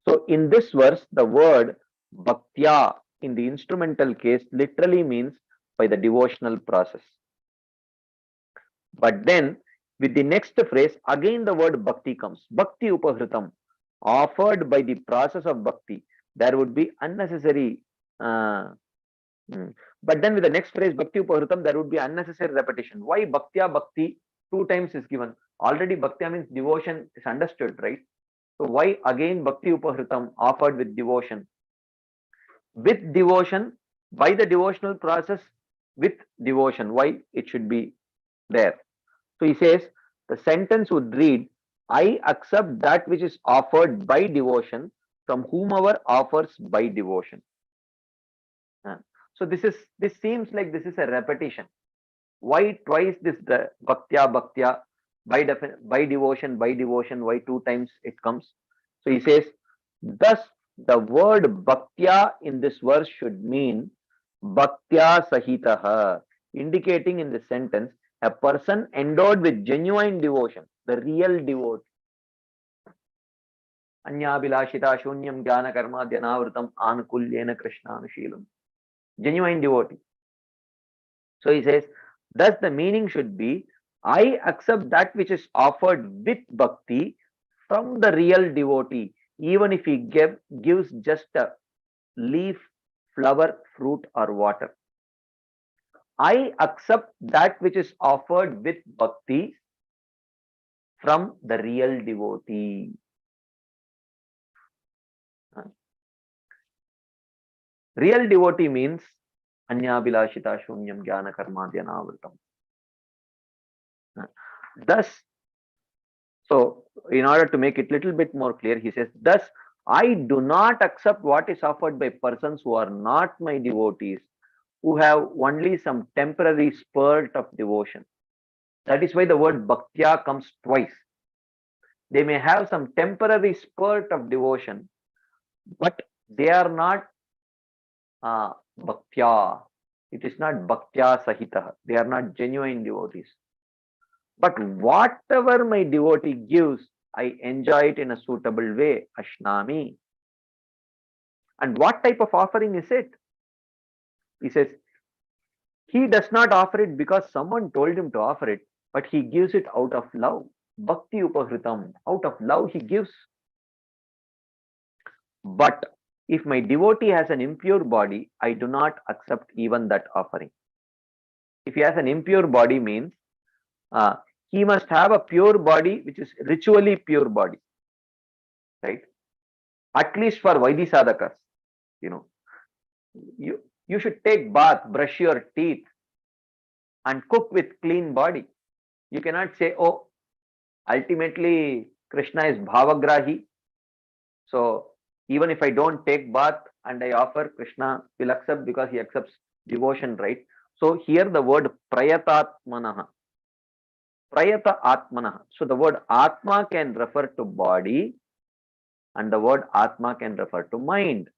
So in this verse, the word Bhaktya in the instrumental case literally means by the devotional process. But then with the next phrase, again the word Bhakti comes. Bhakti Upahritam, offered by the process of Bhakti. There would be unnecessary but then with the next phrase, Bhakti Upahritam, there would be unnecessary repetition. Why Bhaktya Bhakti 2 times is given? Already Bhaktya means devotion is understood, right? So why again Bhakti Upahritam, offered with devotion? with devotion, by the devotional process, with devotion. Why it should be there? So he says the sentence would read, I accept that which is offered by devotion from whomever offers by devotion. So this seems like this is a repetition. Why twice this the bhaktya by devotion, why two times it comes? So he says, thus the word bhaktya in this verse should mean bhaktya sahitaha, indicating in the sentence a person endowed with genuine devotion, the real devotee. Anyabhilashita shunyam jnana karma dhyanavritam anukulyena krishnanushilam. Genuine devotee. So he says, thus the meaning should be, I accept that which is offered with bhakti from the real devotee, even if he gives just a leaf, flower, fruit, or water. I accept that which is offered with bhakti from the real devotee. Real devotee means Anyabhilashita shunyam jnana karma dhyanavritam. Thus, so in order to make it little bit more clear, he says, thus I do not accept what is offered by persons who are not my devotees, who have only some temporary spurt of devotion. That is why the word bhaktya comes twice. They may have some temporary spurt of devotion, but they are not bhaktya. It is not bhaktya sahita. They are not genuine devotees. But whatever my devotee gives, I enjoy it in a suitable way. Ashnami. And what type of offering is it? He says, he does not offer it because someone told him to offer it, but he gives it out of love. Bhakti upahritam. Out of love he gives. But if my devotee has an impure body, I do not accept even that offering. If he has an impure body means he must have a pure body, which is ritually pure body, right? At least for Vaidhi sadhakas, you should take bath, brush your teeth, and cook with clean body. You cannot say, oh, ultimately Krishna is bhavagrahi, so even if I don't take bath and I offer, Krishna will accept because he accepts devotion, right? So here the word prayatatmanaha. Prayata atmanaha. So the word atma can refer to body and the word atma can refer to mind.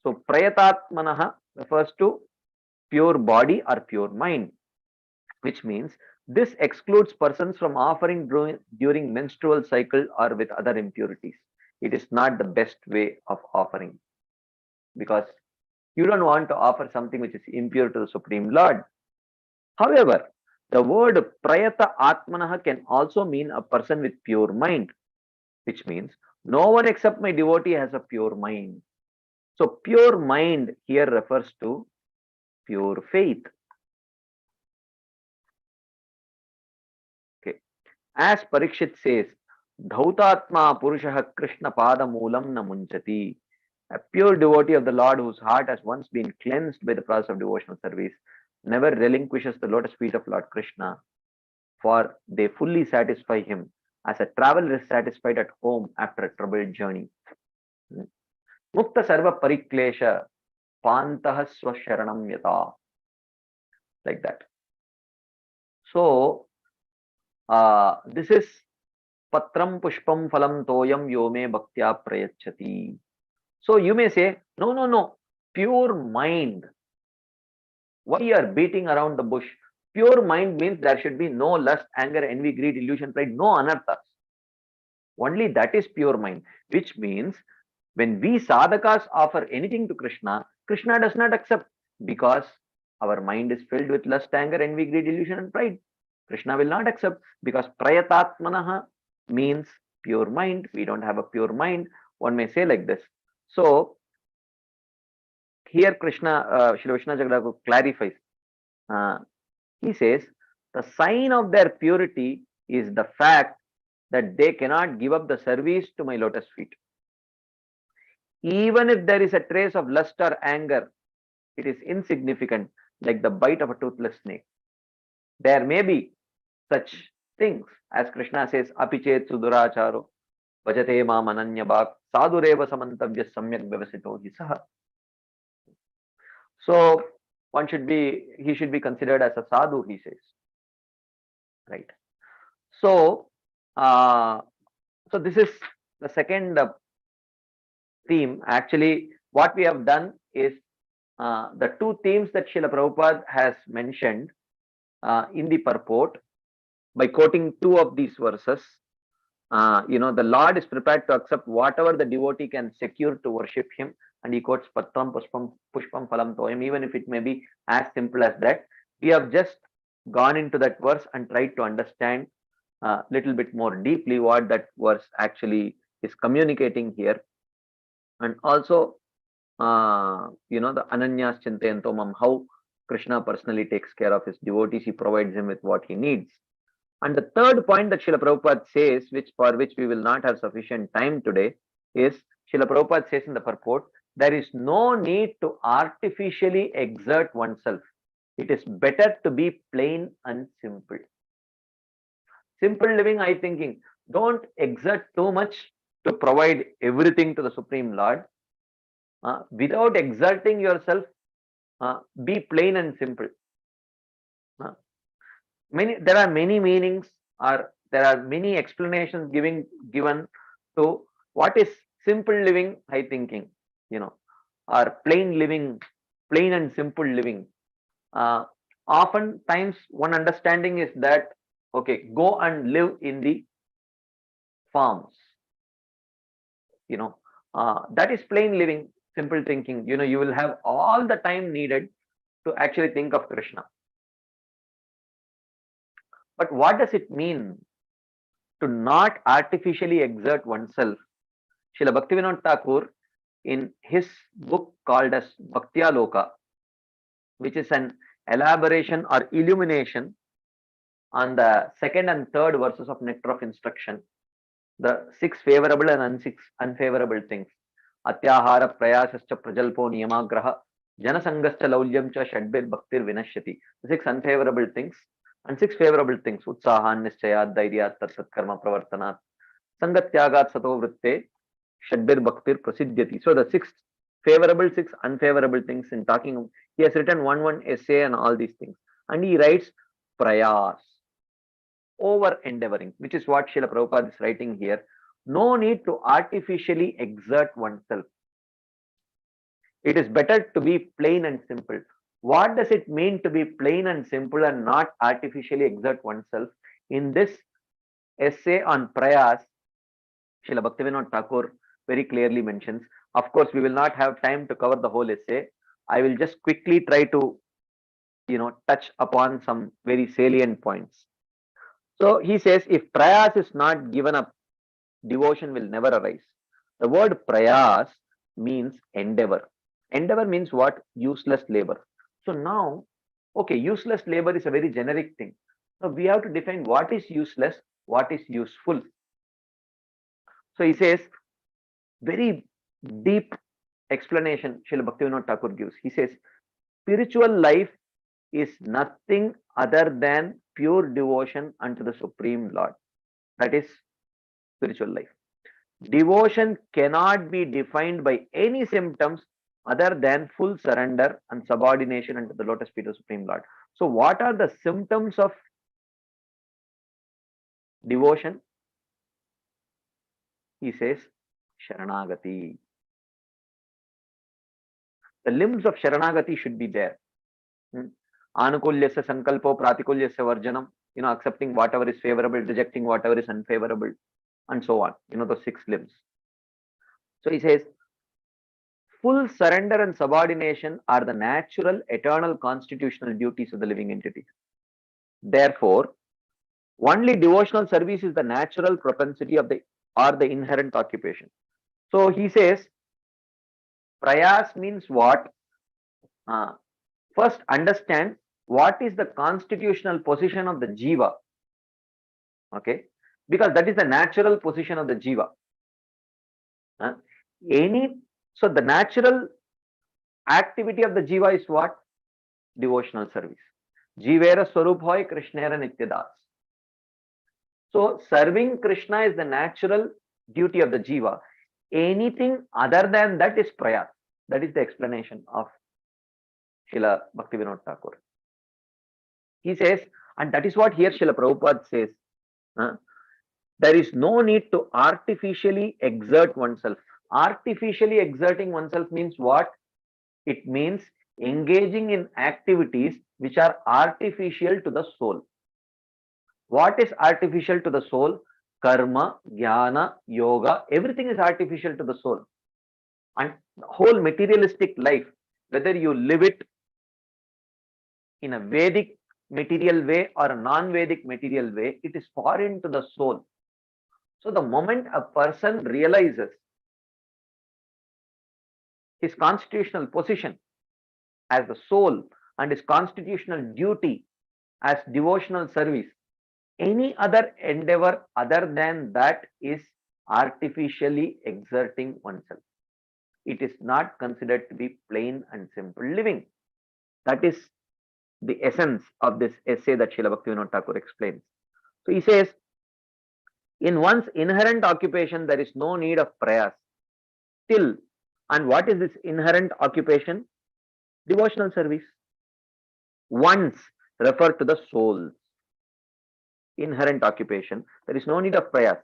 So prayatatmanaha refers to pure body or pure mind, which means this excludes persons from offering during menstrual cycle or with other impurities. It is not the best way of offering because you don't want to offer something which is impure to the Supreme Lord. However, the word prayata atmanaha can also mean a person with pure mind, which means no one except my devotee has a pure mind. So pure mind here refers to pure faith. Okay. As Parikshit says, Dhautatma Purushaha Krishna Pada Moolam na munchati. A pure devotee of the Lord whose heart has once been cleansed by the process of devotional service never relinquishes the lotus feet of Lord Krishna, for they fully satisfy him as a traveler is satisfied at home after a troubled journey. Mukta Sarva Pariklesha Pantaha Swasharanam Yata. Like that. So, this is Patram Pushpam Phalam Toyam Yome Bhaktya Prayachati. So you may say, no, pure mind. Why you are beating around the bush? Pure mind means there should be no lust, anger, envy, greed, illusion, pride, no anarthas. Only that is pure mind, which means when we sadhakas offer anything to Krishna, Krishna does not accept because our mind is filled with lust, anger, envy, greed, illusion, and pride. Krishna will not accept because prayatatmanaha means pure mind. We don't have a pure mind. One may say like this. So here Krishna, Srila Vishnu Jagadagu clarifies. He says, the sign of their purity is the fact that they cannot give up the service to my lotus feet. even if there is a trace of lust or anger, it is insignificant, like the bite of a toothless snake. There may be such things, as Krishna says, apichet suduracharo, vajate ma mananyabhak, sadureva samantavya samyak vyavasito hi saha. So he should be considered as a sadhu, he says. Right. So, so this is the second theme. Actually, what we have done is the two themes that Srila Prabhupada has mentioned in the purport by quoting two of these verses. The Lord is prepared to accept whatever the devotee can secure to worship him, and he quotes Patram Pushpam Phalam Toyam, even if it may be as simple as that. We have just gone into that verse and tried to understand a little bit more deeply what that verse actually is communicating here. And also, the Ananyas Chintayantomam, how Krishna personally takes care of his devotees, he provides him with what he needs. And the third point that Srila Prabhupada says, for which we will not have sufficient time today, is Srila Prabhupada says in the purport, there is no need to artificially exert oneself. It is better to be plain and simple. Simple living, I thinking, don't exert too much to provide everything to the Supreme Lord. Without exerting yourself, be plain and simple. There are many meanings, or there are many explanations given to what is simple living, high thinking, or plain living, plain and simple living. Oftentimes one understanding is that, okay, go and live in the farms. That is plain living, simple thinking. You will have all the time needed to actually think of Krishna. But what does it mean to not artificially exert oneself? Srila Bhaktivinoda Thakur, in his book called as Bhaktya Loka, which is an elaboration or illumination on the second and third verses of Nectar of Instruction, the 6 favorable and 6 unfavorable things. Atyahara prayasascha prajalpo niyamagraha janasangascha laulyam cha shadbir bhaktir vinashyati. The 6 unfavorable things and 6 favorable things. Utsahan nischayat dairyat tatsat karma pravartanat sangatyagat sato vritte shadbir bhaktir prasidhyati. So the 6 favorable, 6 unfavorable things in talking. He has written one essay on all these things. And he writes prayas, over endeavoring, which is what Srila Prabhupada is writing here. No need to artificially exert oneself. It is better to be plain and simple. What does it mean to be plain and simple and not artificially exert oneself? In this essay on prayas, Srila Bhaktivinoda Thakur very clearly mentions. Of course, we will not have time to cover the whole essay. I will just quickly try to, touch upon some very salient points. So he says, if prayas is not given up, devotion will never arise. The word prayas means endeavor. Endeavor means what? Useless labor. So now, okay, useless labor is a very generic thing. So we have to define what is useless, what is useful. So he says, very deep explanation Srila Bhaktivinoda Thakur gives. He says, spiritual life is nothing other than pure devotion unto the Supreme Lord. That is spiritual life. Devotion cannot be defined by any symptoms other than full surrender and subordination unto the lotus feet of Supreme Lord. So what are the symptoms of devotion? He says, Sharanagati. The limbs of Sharanagati should be there. Anukulyasya sankalpo pratikulyasya varjanam, accepting whatever is favorable, rejecting whatever is unfavorable, and so on. Those 6 limbs. So he says, full surrender and subordination are the natural, eternal, constitutional duties of the living entity. Therefore, only devotional service is the natural propensity of the inherent occupation. So he says, prayas means what? First, understand what is the constitutional position of the jiva. Okay, because that is the natural position of the jiva. Any So the natural activity of the jiva is what? Devotional service. Jivera Swarup hoy Krishnera Nityadas. So serving Krishna is the natural duty of the jiva. Anything other than that is prayas. That is the explanation of Srila Bhaktivinoda Thakur. He says, and that is what here Srila Prabhupada says, there is no need to artificially exert oneself. Artificially exerting oneself means what? It means engaging in activities which are artificial to the soul. What is artificial to the soul? Karma, jnana, yoga, everything is artificial to the soul. And the whole materialistic life, whether you live it in a Vedic material way or a non-Vedic material way, it is foreign to the soul. So the moment a person realizes his constitutional position as the soul and his constitutional duty as devotional service, any other endeavor other than that is artificially exerting oneself. It is not considered to be plain and simple living. That is the essence of this essay that Srila Bhaktivinoda Thakur explains. So he says, in one's inherent occupation, there is no need of prayers. Still, and what is this inherent occupation? Devotional service. Once refer to the soul's inherent occupation, there is no need of prayers.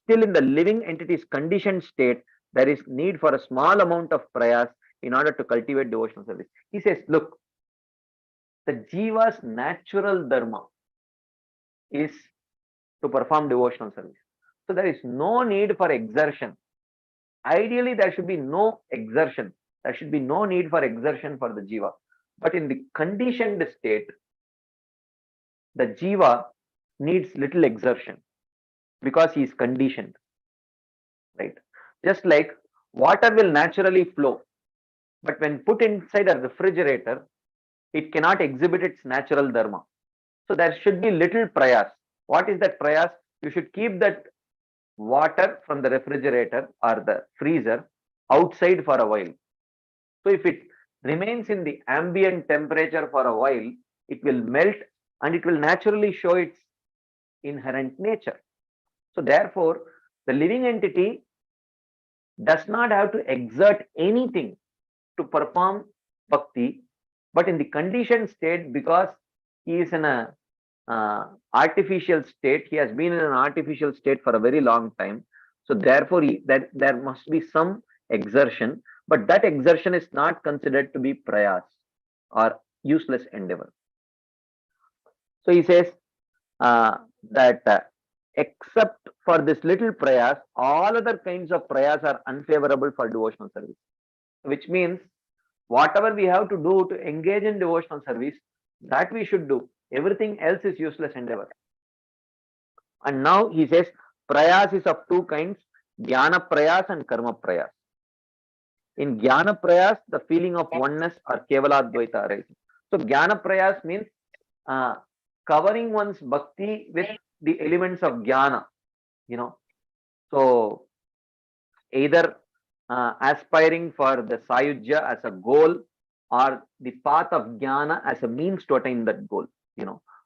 Still, in the living entity's conditioned state, there is need for a small amount of prayers in order to cultivate devotional service. He says, look, the jiva's natural dharma is to perform devotional service. So there is no need for exertion. Ideally, there should be no exertion. There should be no need for exertion for the jiva. But in the conditioned state, the jiva needs little exertion because he is conditioned. Right? Just like water will naturally flow, but when put inside a refrigerator, it cannot exhibit its natural dharma. So there should be little prayas. What is that prayas? You should keep that water from the refrigerator or the freezer outside for a while. So if it remains in the ambient temperature for a while, it will melt and it will naturally show its inherent nature. So therefore, the living entity does not have to exert anything to perform bhakti, but in the conditioned state, because he is in a artificial state, he has been in an artificial state for a very long time. So therefore, there must be some exertion, but that exertion is not considered to be prayas or useless endeavor. So he says that except for this little prayas, all other kinds of prayas are unfavorable for devotional service, which means whatever we have to do to engage in devotional service, that we should do. Everything else is useless endeavor. And now he says prayas is of two kinds, jnana prayas and karma prayas. In jnana prayas, the feeling of oneness or kevaladvaita arises. So jnana prayas means covering one's bhakti with the elements of jnana, So either aspiring for the sayujya as a goal or the path of jnana as a means to attain that goal,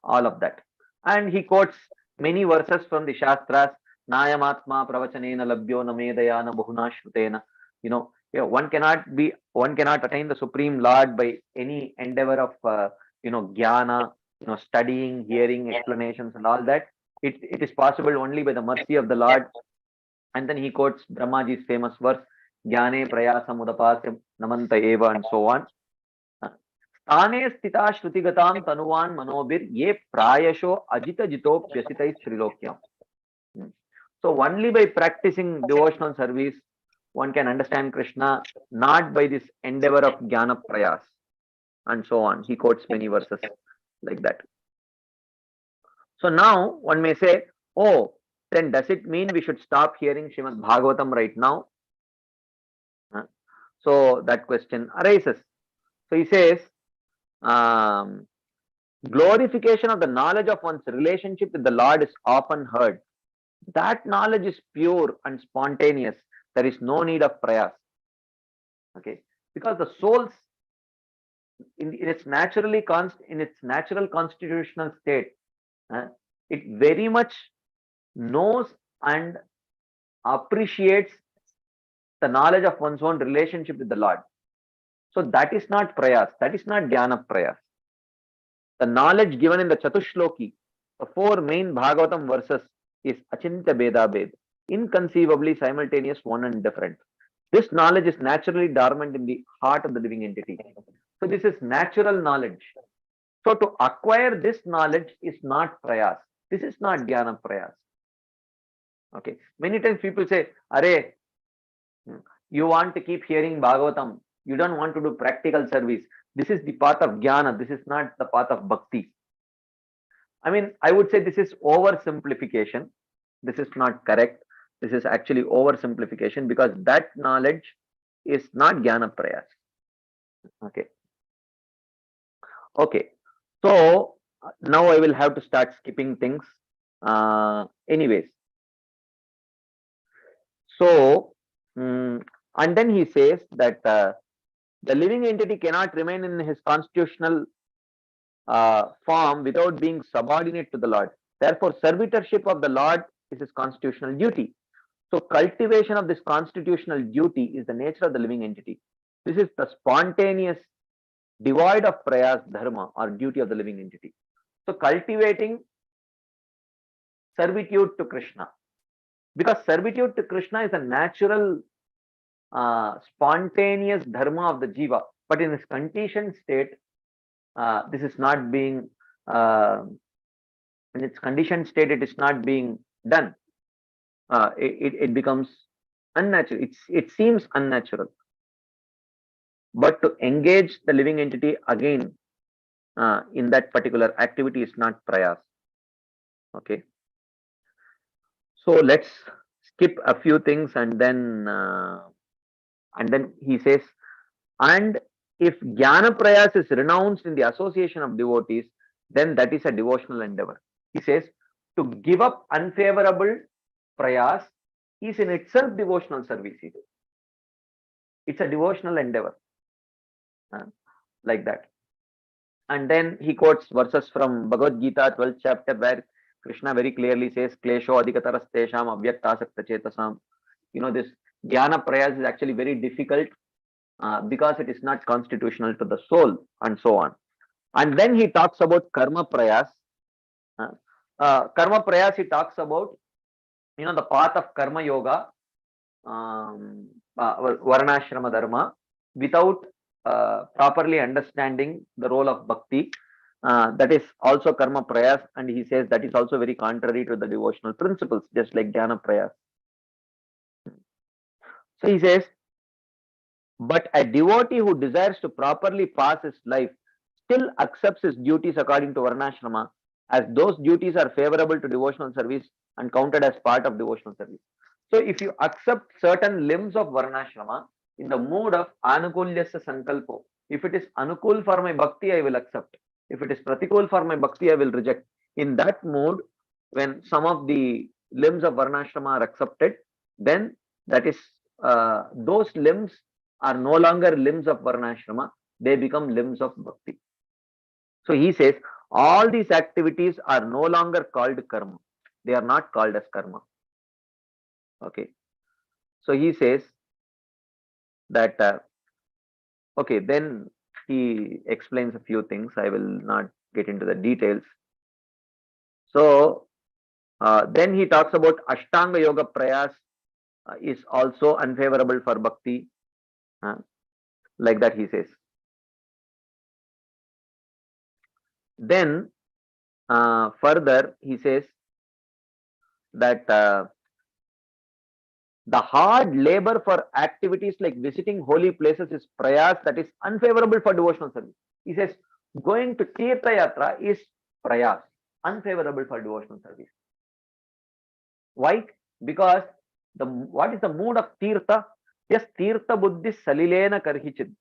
all of that. And he quotes many verses from the Shastras, Nayamatma pravachanena labhyo namedayana bahuna shrutena. One cannot attain the Supreme Lord by any endeavor of jnana, studying, hearing explanations and all that. It is possible only by the mercy of the Lord. And then he quotes Brahmaji's famous verse, Jnane prayasam udapasya namanta eva, and so on. Stane stita shrutigatam tanuvan manobir ye prayasho ajita jitopyasitai srilokyam. So only by practicing devotional service, one can understand Krishna, not by this endeavor of jnana prayas, and so on. He quotes many verses like that. So now one may say, oh, then does it mean we should stop hearing Srimad Bhagavatam right now? So that question arises. So he says, glorification of the knowledge of one's relationship with the Lord is often heard. That knowledge is pure and spontaneous. There is no need of prayers. Okay, because the soul's in its in its natural constitutional state, uh, it very much knows and appreciates the knowledge of one's own relationship with the Lord. So that is not prayas, that is not jnana prayas. The knowledge given in the Chatushloki, the four main Bhagavatam verses, is achintya beda bed, inconceivably simultaneous, one and different. This knowledge is naturally dormant in the heart of the living entity. So this is natural knowledge. So to acquire this knowledge is not prayas. This is not jnana prayas. Okay. Many times people say, Are, you want to keep hearing Bhagavatam. You don't want to do practical service. This is the path of jnana. This is not the path of bhakti. I mean, I would say this is oversimplification. This is not correct. This is actually oversimplification because that knowledge is not jnana prayas. Okay. Okay. So now I will have to start skipping things. Anyways. So, and then he says that the living entity cannot remain in his constitutional form without being subordinate to the Lord. Therefore, servitorship of the Lord is his constitutional duty. So, cultivation of this constitutional duty is the nature of the living entity. This is the spontaneous, devoid of prayas, dharma, or duty of the living entity. So, cultivating servitude to Krishna, because servitude to Krishna is a natural, spontaneous dharma of the jiva, but in its conditioned state, this is not being, in its conditioned state, it is not being done. It becomes unnatural. It seems unnatural. But to engage the living entity again in that particular activity is not prayas. Okay. So let's skip a few things and then he says, and if jnana prayas is renounced in the association of devotees, then that is a devotional endeavor. He says to give up unfavorable prayas is in itself devotional service. It's a devotional endeavor, like that. And then he quotes verses from Bhagavad Gita 12th chapter where Krishna very clearly says klesho adhikataras tesham avyaktasakta chetasam. This jnana prayas is actually very difficult because it is not constitutional to the soul and so on. And then he talks about karma prayas. Karma prayas, he talks about, the path of karma yoga, varnashrama dharma, without properly understanding the role of bhakti. That is also karma prayas, and he says that is also very contrary to the devotional principles, just like jnana prayas. So he says, but a devotee who desires to properly pass his life still accepts his duties according to varnashrama, as those duties are favorable to devotional service and counted as part of devotional service. So if you accept certain limbs of varnashrama in the mood of anukulyasya sankalpo, if it is anukul for my bhakti, I will accept. If it is pratikul for my bhakti, I will reject. In that mood, when some of the limbs of varnashrama are accepted, then that is, those limbs are no longer limbs of varnashrama, they become limbs of bhakti. So he says all these activities are no longer called karma. They are not called as karma. Okay. So he says that, okay, then he explains a few things. I will not get into the details. So then he talks about Ashtanga Yoga prayas is also unfavorable for bhakti. Like that he says. Then further he says that the hard labor for activities like visiting holy places is prayas, that is unfavorable for devotional service. He says going to Tirtha Yatra is prayas, unfavorable for devotional service. Why? Because what is the mood of Tirtha? Yes, Tirtha Buddhi Salilena Karhichid.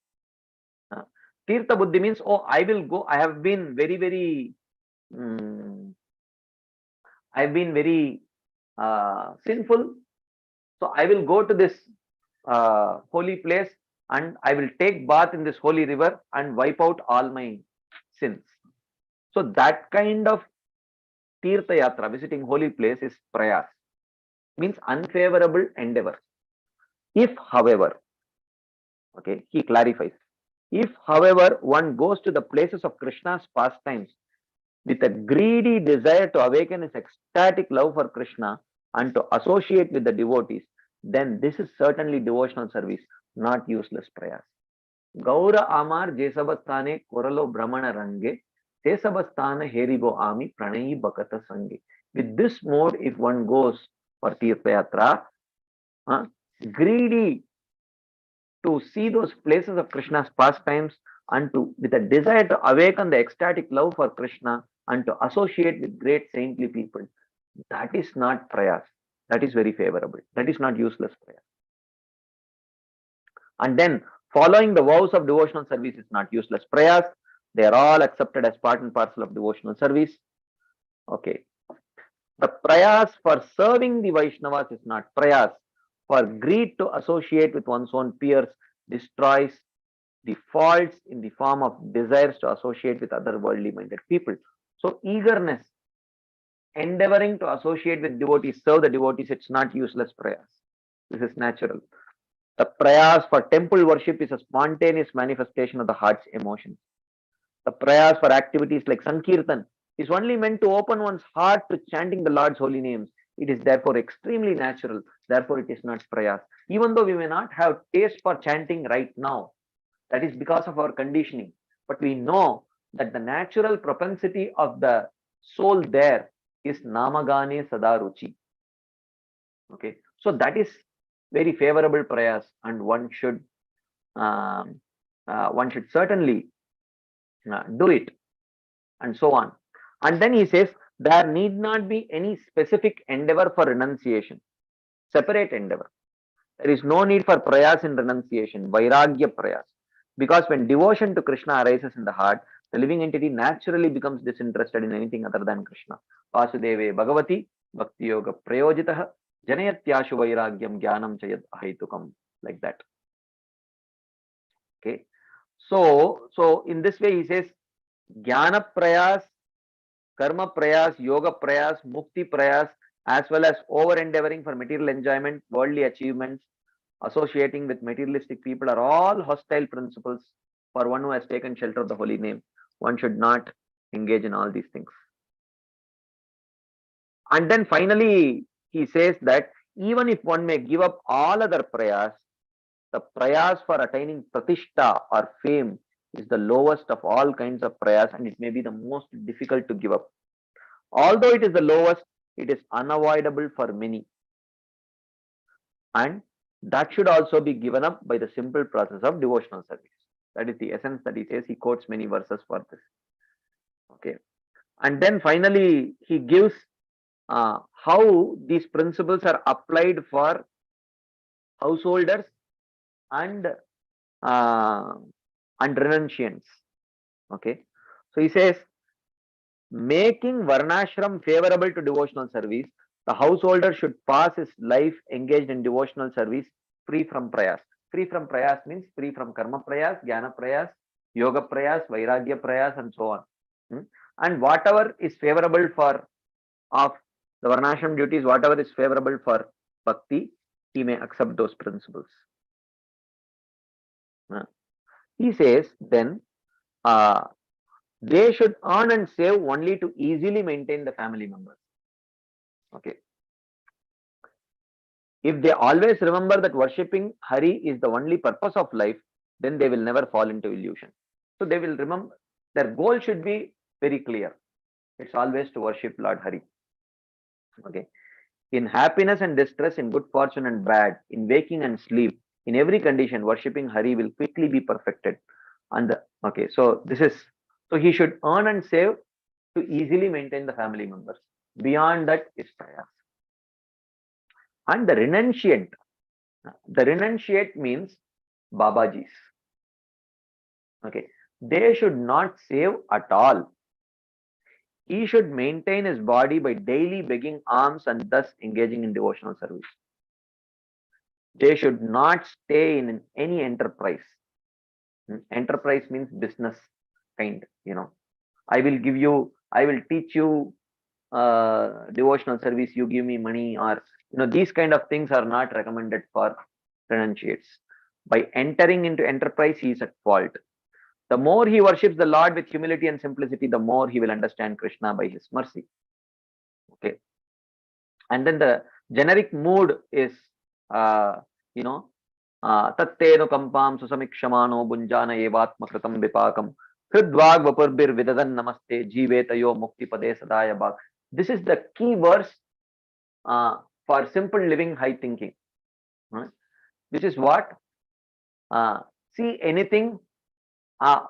Tirtha Buddhi means, oh, I will go. I have been very, very, I've been very sinful. So I will go to this holy place and I will take bath in this holy river and wipe out all my sins. So that kind of Tirtha Yatra, visiting holy place, is prayas, means unfavorable endeavor. If, however, okay, he clarifies, if, however, one goes to the places of Krishna's pastimes with a greedy desire to awaken his ecstatic love for Krishna and to associate with the devotees, then this is certainly devotional service, not useless prayers. Gaura Amar Jesabastane Koralo Brahmana Range, Tesabastana Heribo Ami Pranayi Bakata Sange. With this mode, if one goes for Tirtha Yatra, greedy to see those places of Krishna's pastimes and to with a desire to awaken the ecstatic love for Krishna and to associate with great saintly people, that is not prayas. That is very favorable. That is not useless prayer. And then following the vows of devotional service is not useless prayers. They are all accepted as part and parcel of devotional service. Okay. The prayas for serving the Vaishnavas is not prayas. For greed to associate with one's own peers destroys the faults in the form of desires to associate with other worldly minded people. So eagerness, endeavoring to associate with devotees, serve the devotees, it's not useless prayers. This is natural. The prayas for temple worship is a spontaneous manifestation of the heart's emotions. The prayas for activities like Sankirtan is only meant to open one's heart to chanting the Lord's holy names. It is therefore extremely natural. Therefore, it is not prayas. Even though we may not have taste for chanting right now, that is because of our conditioning. But we know that the natural propensity of the soul there is Namagane Sadaruchi. Okay, so that is very favorable prayers, and one should certainly do it, and so on. And then he says there need not be any specific endeavor for renunciation, separate endeavor. There is no need for prayas in renunciation, vairagya prayas, because when devotion to Krishna arises in the heart, the living entity naturally becomes disinterested in anything other than Krishna. Vasudeve Bhagavati Bhakti Yoga Prayojitah Janayatyashu Vairagyam Jnanam Chayat Ahaitukam, like that. Okay. So in this way he says Jnana prayas, Karma prayas, Yoga prayas, Mukti prayas, as well as over endeavoring for material enjoyment, worldly achievements, associating with materialistic people are all hostile principles for one who has taken shelter of the holy name. One should not engage in all these things. And then finally, he says that even if one may give up all other prayas, the prayas for attaining pratishta or fame is the lowest of all kinds of prayas, and it may be the most difficult to give up. Although it is the lowest, it is unavoidable for many. And that should also be given up by the simple process of devotional service. That is the essence that he says. He quotes many verses for this. Okay. And then finally, he gives how these principles are applied for householders and renunciants. Okay. So he says, making varnashram favorable to devotional service, the householder should pass his life engaged in devotional service free from prayas. Free from prayas means free from karma prayas, jnana prayas, yoga prayas, vairagya prayas, and so on. And whatever is favorable for of the varnashram duties, whatever is favorable for bhakti, he may accept those principles. He says then they should earn and save only to easily maintain the family members. Okay. If they always remember that worshipping Hari is the only purpose of life, then they will never fall into illusion. So they will remember, their goal should be very clear. It's always to worship Lord Hari. Okay. In happiness and distress, in good fortune and bad, in waking and sleep, in every condition, worshipping Hari will quickly be perfected. And okay, so this is, so he should earn and save to easily maintain the family members. Beyond that is prayas. And the renunciant means Babajis. Okay, they should not save at all. He should maintain his body by daily begging alms and thus engaging in devotional service. They should not stay in any enterprise. Enterprise means business kind, I will teach you devotional service, you give me money, or these kind of things are not recommended for renunciates. By entering into enterprise, he is at fault. The more he worships the Lord with humility and simplicity, the more he will understand Krishna by his mercy. Okay. And then the generic mood is, tatteno kampam susamikshamano bunjana evatmakritam vipakam hridvag vapurbir vidadan namaste jivetayo mukti pade sadaya bhag. This is the key verse for simple living, high thinking. This is what, see, anything,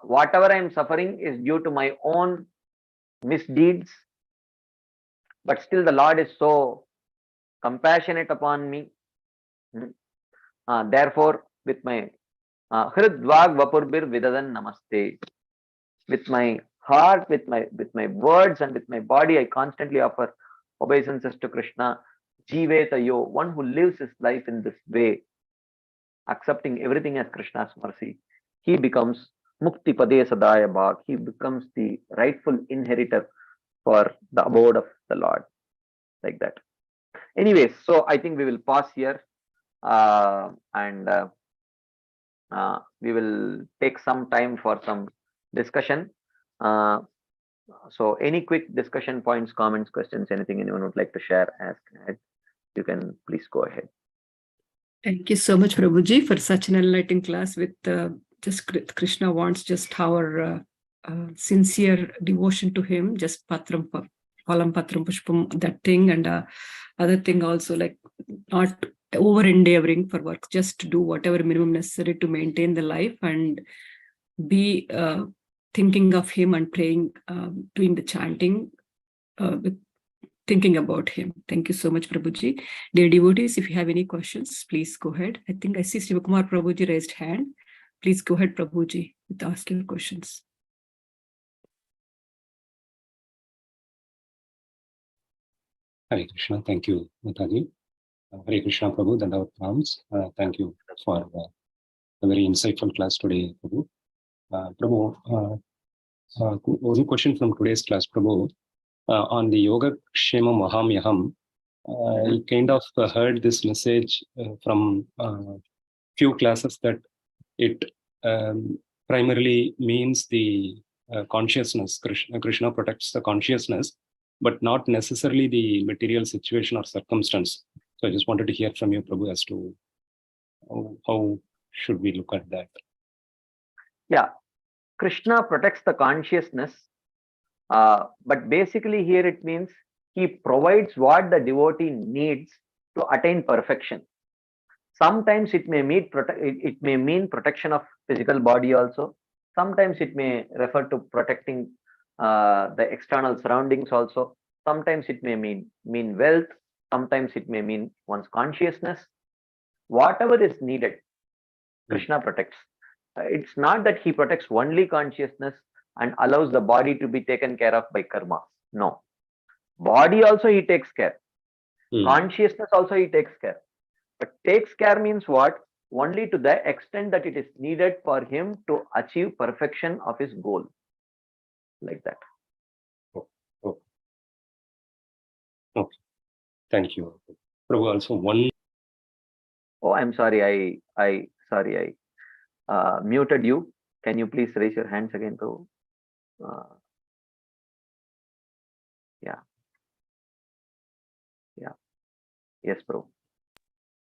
whatever I am suffering is due to my own misdeeds, but still the Lord is so compassionate upon me. Therefore, with my hridvag vapurbir vidadan namaste, with my heart, with my words, and with my body, I constantly offer obeisances to Krishna. Jivetayo, one who lives his life in this way, accepting everything as Krishna's mercy, he becomes mukti pade sadaya bhag. He becomes the rightful inheritor for the abode of the Lord, like that. Anyways, so I think we will pause here, and we will take some time for some discussion. So any quick discussion points, comments, questions, anything anyone would like to share, ask, add, you can please go ahead. Thank you so much, Prabhuji, for such an enlightening class with just Krishna wants just our sincere devotion to him, just palam patram pushpam, that thing, and other thing also, like not over endeavoring for work, just to do whatever minimum necessary to maintain the life and be thinking of him and praying, doing the chanting, with thinking about him. Thank you so much, Prabhuji. Dear devotees, if you have any questions, please go ahead. I think I see Shivakumar Prabhuji raised hand. Please go ahead, Prabhuji, with asking questions. Hare Krishna. Thank you, Mataji. Hare Krishna, Prabhu. Dandavat pranams. Thank you for a very insightful class today, Prabhu. Prabhu, one question from today's class, Prabhu. On the Yoga Kshema Mahamyaham, I kind of heard this message from few classes that it primarily means the consciousness. Krishna protects the consciousness, but not necessarily the material situation or circumstance. So I just wanted to hear from you, Prabhu, as to how should we look at that? Yeah, Krishna protects the consciousness, but basically here it means he provides what the devotee needs to attain perfection. Sometimes it may mean protection of physical body also. Sometimes it may refer to protecting the external surroundings also. Sometimes it may mean wealth. Sometimes it may mean one's consciousness. Whatever is needed, Krishna protects. It's not that he protects only consciousness and allows the body to be taken care of by karma. No. Body also he takes care. Consciousness also he takes care. But takes care means what? Only to the extent that it is needed for him to achieve perfection of his goal. Like that. Okay. Thank you. Prabhu, also one. Oh, I'm sorry. I muted you. Can you please raise your hands again, Prabhu? Yeah. Yes, Prabhu.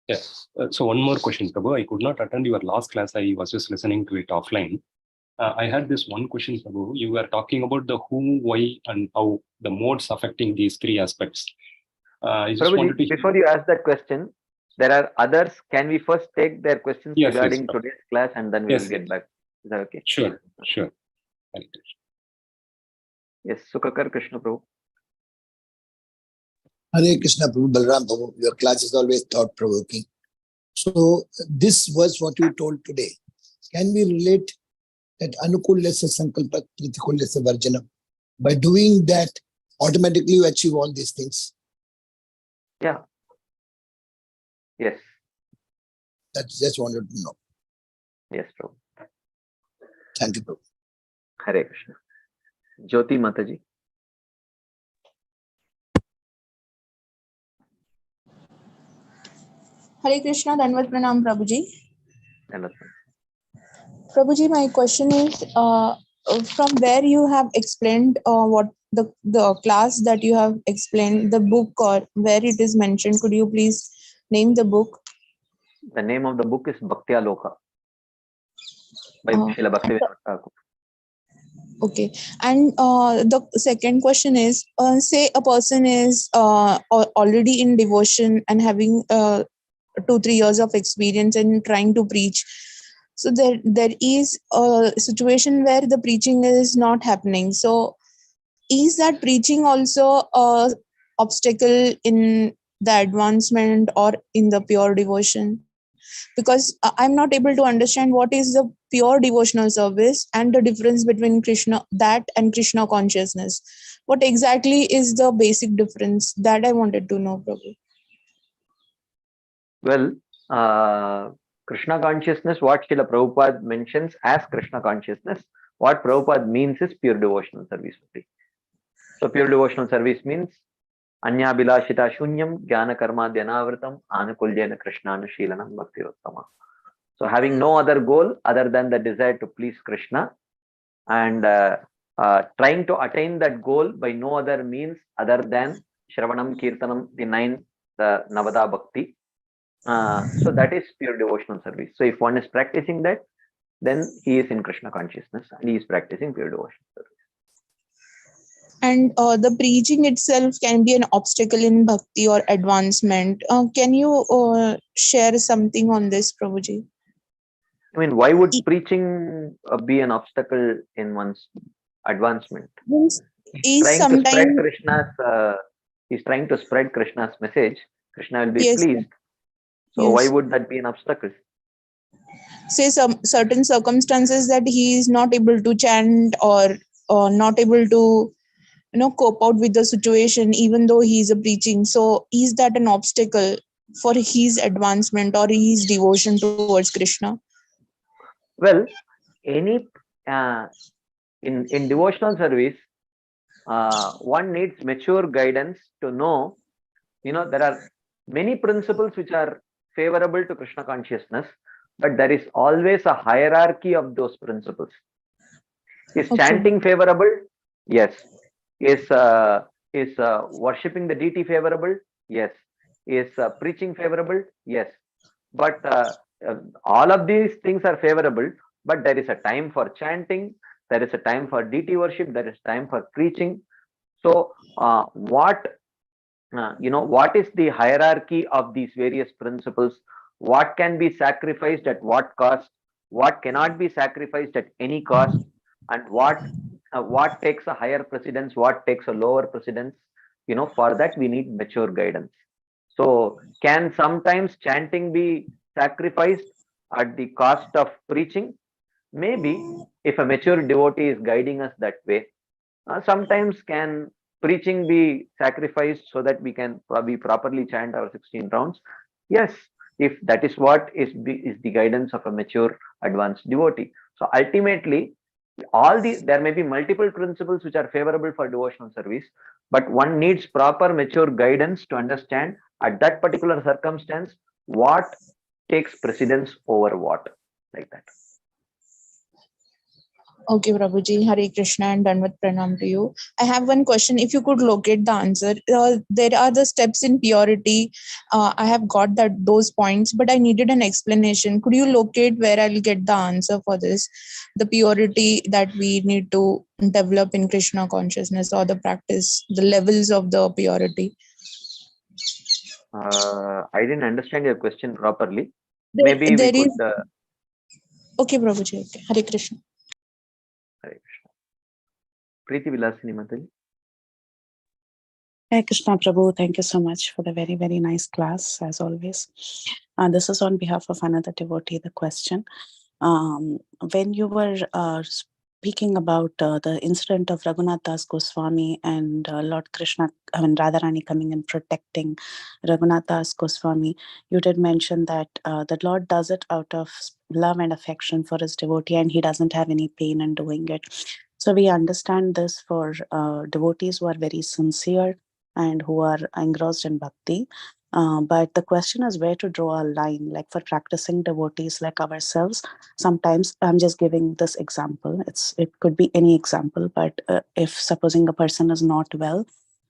Yes. So one more question, Prabhu. I could not attend your last class. I was just listening to it offline. I had this one question, Prabhu. You were talking about the who, why, and how the modes affecting these three aspects. I just Prabhuji, wanted to before you ask that question, there are others. Can we first take their questions regarding today's class, and then we will get back? Is that okay? Sure. Yes, Sukakar Krishna Prabhu. Hare Krishna Prabhu, Balram Prabhu, your class is always thought-provoking. So this was what you told today. Can we relate that anukulyasya sankalpa pratikulyasya varjanam? By doing that, automatically you achieve all these things. Yeah. Yes. That's just wanted to know. Yes, Prabhu. Thank you, Prabhu. Hare Krishna. Jyoti Mataji. Hare Krishna, Danvat Pranam Prabhuji. Danvat. Prabhuji, my question is from where you have explained what the class that you have explained, the book or where it is mentioned. Could you please name the book? The name of the book is Bhaktya Loka by Srila Bhaktivedanta Thakur. Okay. And the second question is, say a person is already in devotion and having 2-3 years of experience and trying to preach. So there is a situation where the preaching is not happening. So is that preaching also a obstacle in the advancement or in the pure devotion? Because I'm not able to understand what is the pure devotional service and the difference between Krishna, that and Krishna consciousness. What exactly is the basic difference? That I wanted to know, Prabhu. Well, Krishna consciousness, what Srila Prabhupada mentions as Krishna consciousness, what Prabhupada means is pure devotional service. So pure devotional service means Anya Bilashita Shunyam Jnana Karma Dhyanavritam Anukuljena Krishnanu Shilanam Bhaktirottama. So having no other goal other than the desire to please Krishna and trying to attain that goal by no other means other than Shravanam, Kirtanam, the 9 Navada Bhakti. So that is pure devotional service. So if one is practicing that, then he is in Krishna consciousness and he is practicing pure devotional service. And the preaching itself can be an obstacle in bhakti or advancement. Can you share something on this, Prabhuji? I mean, why would preaching be an obstacle in one's advancement? He's trying to spread Krishna's message. Krishna will be pleased. So why would that be an obstacle? Say some certain circumstances that he is not able to chant or not able to cope out with the situation, even though he is a preaching. So is that an obstacle for his advancement or his devotion towards Krishna? Well, in devotional service, one needs mature guidance to know, there are many principles which are favorable to Krishna consciousness, but there is always a hierarchy of those principles. Is chanting favorable? Yes. Is worshipping the deity favorable? Yes. Is preaching favorable? Yes. But all of these things are favorable, but there is a time for chanting, there is a time for deity worship, there is time for preaching. So what is the hierarchy of these various principles? What can be sacrificed at what cost? What cannot be sacrificed at any cost? And what takes a higher precedence? What takes a lower precedence? For that we need mature guidance. So can sometimes chanting be sacrificed at the cost of preaching? Maybe, if a mature devotee is guiding us that way. Sometimes can preaching be sacrificed so that we can properly chant our 16 rounds? Yes, if that is what is the guidance of a mature advanced devotee. So ultimately, there may be multiple principles which are favorable for devotional service, but one needs proper mature guidance to understand at that particular circumstance what takes precedence over what, like that. Okay, Prabhuji, Hare Krishna and Danvat Pranam to you. I have one question. If you could locate the answer, there are the steps in purity. I have got those points, but I needed an explanation. Could you locate where I'll get the answer for this? The purity that we need to develop in Krishna consciousness or the practice, the levels of the purity. I didn't understand your question properly. Maybe we could. Okay, Prabhuji. Okay. Hare Krishna. Hare Krishna. Preeti Vilasini Mataji. Hare Krishna Prabhu, thank you so much for the very, very nice class as always. This is on behalf of another devotee, the question. When you were speaking about the incident of Raghunath Das Goswami and Lord Krishna, Radharani coming and protecting Raghunath Das Goswami, you did mention that the Lord does it out of love and affection for his devotee, and he doesn't have any pain in doing it. So we understand this for devotees who are very sincere and who are engrossed in bhakti. But the question is where to draw a line, like for practicing devotees like ourselves. Sometimes I'm just giving this example. It could be any example, but if supposing a person is not well,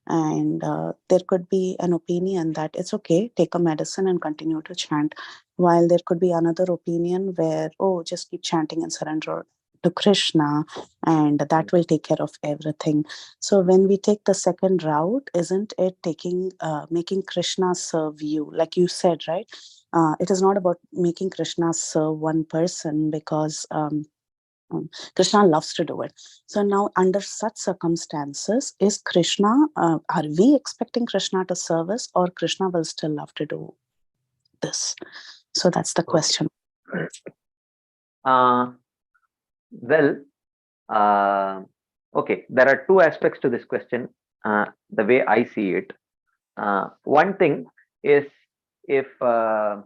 and there could be an opinion that it's okay, take a medicine and continue to chant, while there could be another opinion where, oh, just keep chanting and surrender to Krishna, and that will take care of everything. So when we take the second route, isn't it making Krishna serve you, like you said, right? It is not about making Krishna serve one person, because Krishna loves to do it. So now, under such circumstances, is Krishna, are we expecting Krishna to serve us, or Krishna will still love to do this? So that's the question. Okay, there are two aspects to this question, the way I see it. One thing is, if the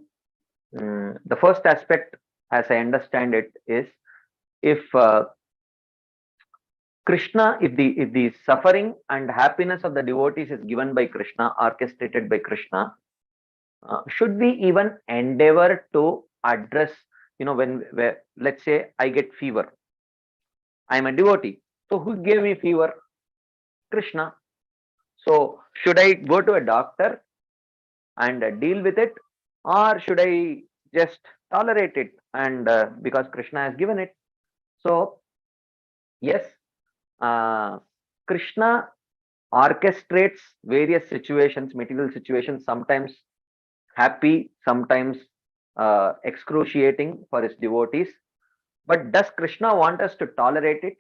first aspect, as I understand it, is if Krishna, if the suffering and happiness of the devotees is given by Krishna, orchestrated by Krishna, should we even endeavor to address, when let's say I get fever, I'm a devotee, so who gave me fever? Krishna. So should I go to a doctor and deal with it, or should I just tolerate it, and because Krishna has given it? So yes, Krishna orchestrates various situations, material situations, sometimes happy, sometimes excruciating for his devotees. But does Krishna want us to tolerate it?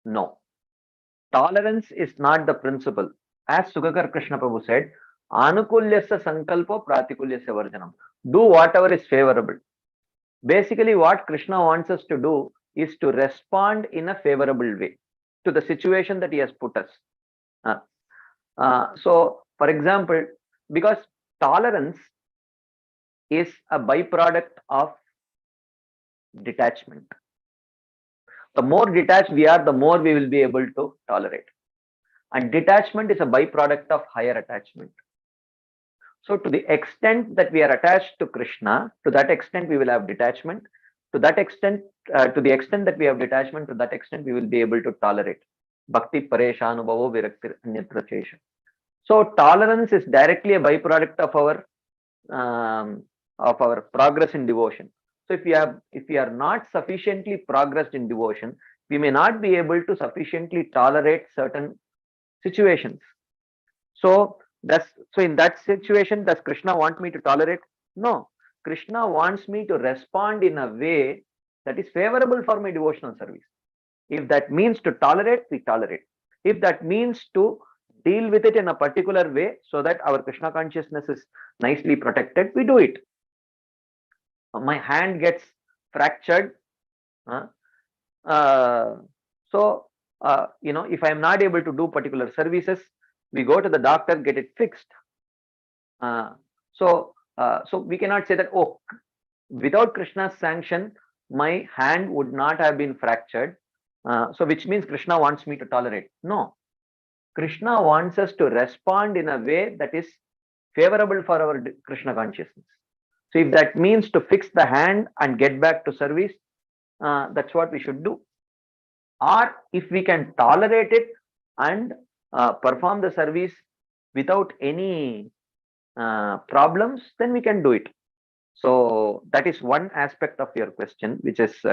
No. Tolerance is not the principle. As Sugakar Krishna Prabhu said, Anukulyasya sankalpo pratikulyasya varjanam. Do whatever is favorable. Basically, what Krishna wants us to do is to respond in a favorable way to the situation that he has put us. So, for example, because tolerance is a byproduct of detachment. The more detached we are, the more we will be able to tolerate. And detachment is a byproduct of higher attachment. So to the extent that we are attached to Krishna, to that extent we will have detachment. To that extent, to the extent that we have detachment, to that extent we will be able to tolerate. Bhakti pareshanubhavo virakti anyatra chesha. So tolerance is directly a byproduct of our progress in devotion. So if we are not sufficiently progressed in devotion, we may not be able to sufficiently tolerate certain situations. So in that situation, does Krishna want me to tolerate? No. Krishna wants me to respond in a way that is favorable for my devotional service. If that means to tolerate, we tolerate. If that means to deal with it in a particular way so that our Krishna consciousness is nicely protected, we do it. My hand gets fractured. If I am not able to do particular services, we go to the doctor, get it fixed. So we cannot say that, oh, without Krishna's sanction, my hand would not have been fractured. So which means Krishna wants me to tolerate. No. Krishna wants us to respond in a way that is favorable for our Krishna consciousness. So if that means to fix the hand and get back to service, that's what we should do. Or if we can tolerate it and perform the service without any problems, then we can do it. So that is one aspect of your question, which is,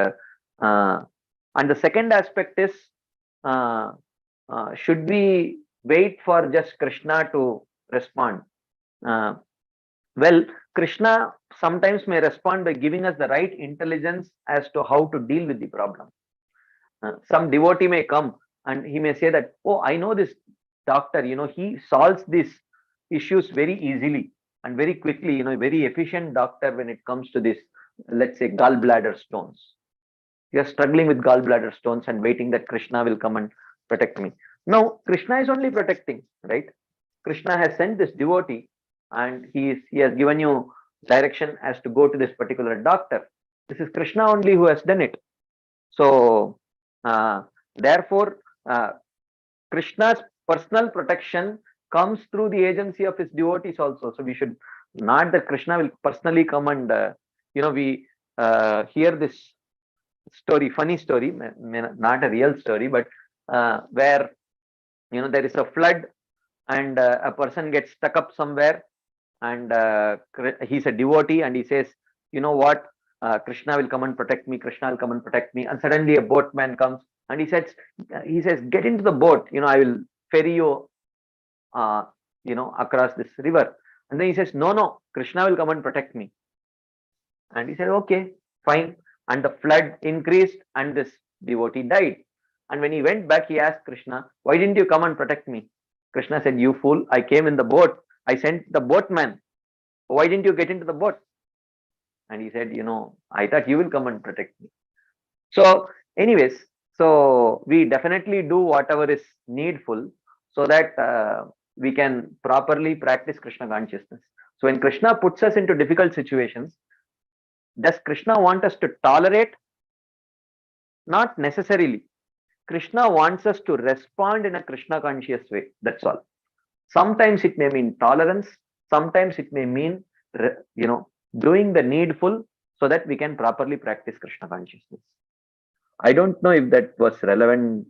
and the second aspect is, should we wait for just Krishna to respond? Well, Krishna sometimes may respond by giving us the right intelligence as to how to deal with the problem. Some devotee may come and he may say that, oh, I know this doctor, he solves these issues very easily and very quickly, very efficient doctor when it comes to this, let's say, gallbladder stones. You are struggling with gallbladder stones and waiting that Krishna will come and protect me. No, Krishna is only protecting, right? Krishna has sent this devotee and he has given you direction as to go to this particular doctor. This is Krishna only who has done it. So, therefore, Krishna's personal protection comes through the agency of his devotees also. So we should not that Krishna will personally come and, we hear this story, funny story, not a real story, but where, there is a flood and a person gets stuck up somewhere and he's a devotee and he says, you know what, Krishna will come and protect me, Krishna will come and protect me. And suddenly a boatman comes and he says, get into the boat, I will ferry you, across this river. And then he says, no, Krishna will come and protect me. And he said, okay, fine. And the flood increased and this devotee died. And when he went back, he asked Krishna, why didn't you come and protect me? Krishna said, you fool, I came in the boat. I sent the boatman. Why didn't you get into the boat? And he said, I thought you will come and protect me. So anyways, so we definitely do whatever is needful so that we can properly practice Krishna consciousness. So when Krishna puts us into difficult situations, does Krishna want us to tolerate? Not necessarily. Krishna wants us to respond in a Krishna conscious way. That's all. Sometimes it may mean tolerance. Sometimes it may mean, doing the needful so that we can properly practice Krishna consciousness. I don't know if that was relevant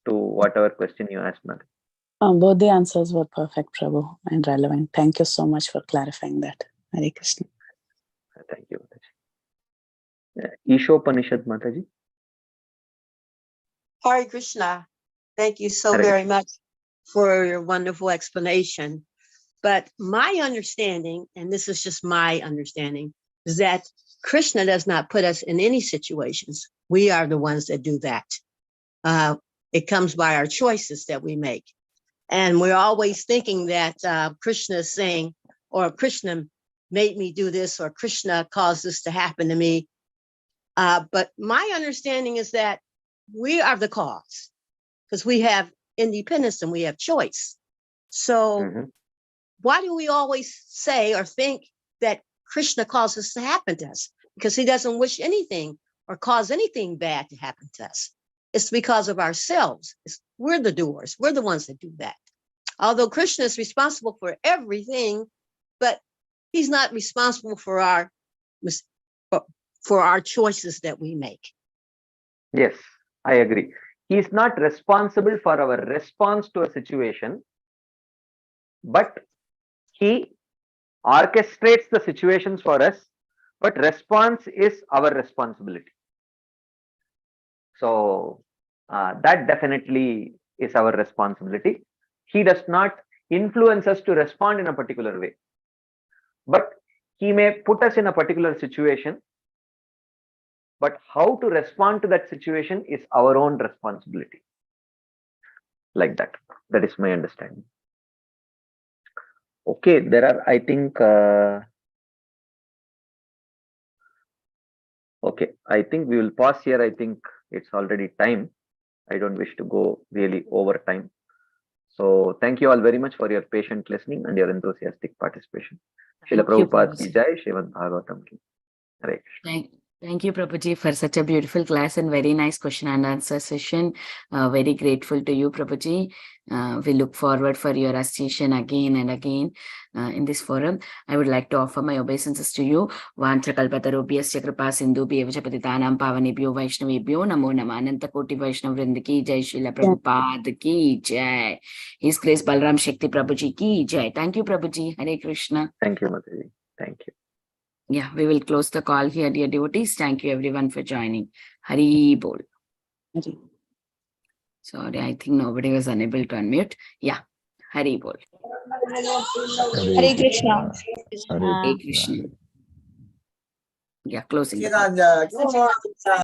to whatever question you asked, Mother. Both the answers were perfect, Prabhu, and relevant. Thank you so much for clarifying that. Hare Krishna. Thank you, Mataji. Ishopanishad, Mataji. Hare Krishna. Thank you so Hare very Krishna. much for your wonderful explanation. But my understanding, and this is just my understanding, is that Krishna does not put us in any situations. We are the ones that do that. It comes by our choices that we make. And we're always thinking that Krishna is saying, or Krishna made me do this, or Krishna caused this to happen to me. But my understanding is that we are the cause because we have independence and we have choice. So why do we always say or think that Krishna caused this to happen to us? Because he doesn't wish anything or cause anything bad to happen to us. It's because of ourselves. We're the doers. We're the ones that do that. Although Krishna is responsible for everything, but he's not responsible for our choices that we make. Yes, I agree. He is not responsible for our response to a situation, but he orchestrates the situations for us, but response is our responsibility. So that definitely is our responsibility. He does not influence us to respond in a particular way, but he may put us in a particular situation, but how to respond to that situation is our own responsibility. Like that. That is my understanding. Okay, there are, I think, okay, I think we will pause here. I think it's already time. I don't wish to go really over time. So thank you all very much for your patient listening and your enthusiastic participation. Srila Prabhupada ki jai, Srimad Bhagavatam ki. Hare Krishna. Thank you, Prabhuji, for such a beautiful class and very nice question and answer session. Very grateful to you, Prabhuji. We look forward for your association again and again in this forum. I would like to offer my obeisances to you. Vanchakalpatarubhyasya kripa sindhubhyev cha patitanam pavanebhyo vaishnavebhyo namo namah ananta koti vaishnav vrinda ki jai, Srila Prabhupada ki jai. His Grace Balram Shakti Prabhuji ki jai. Thank you, Prabhuji. Hare Krishna. Thank you, Mataji. Thank you. Yeah, we will close the call here, dear devotees. Thank you everyone for joining. Hari Bol. Sorry, I think nobody was unable to unmute. Yeah, Hari Bol. Hare Krishna. Hare Krishna. Yeah, closing the call.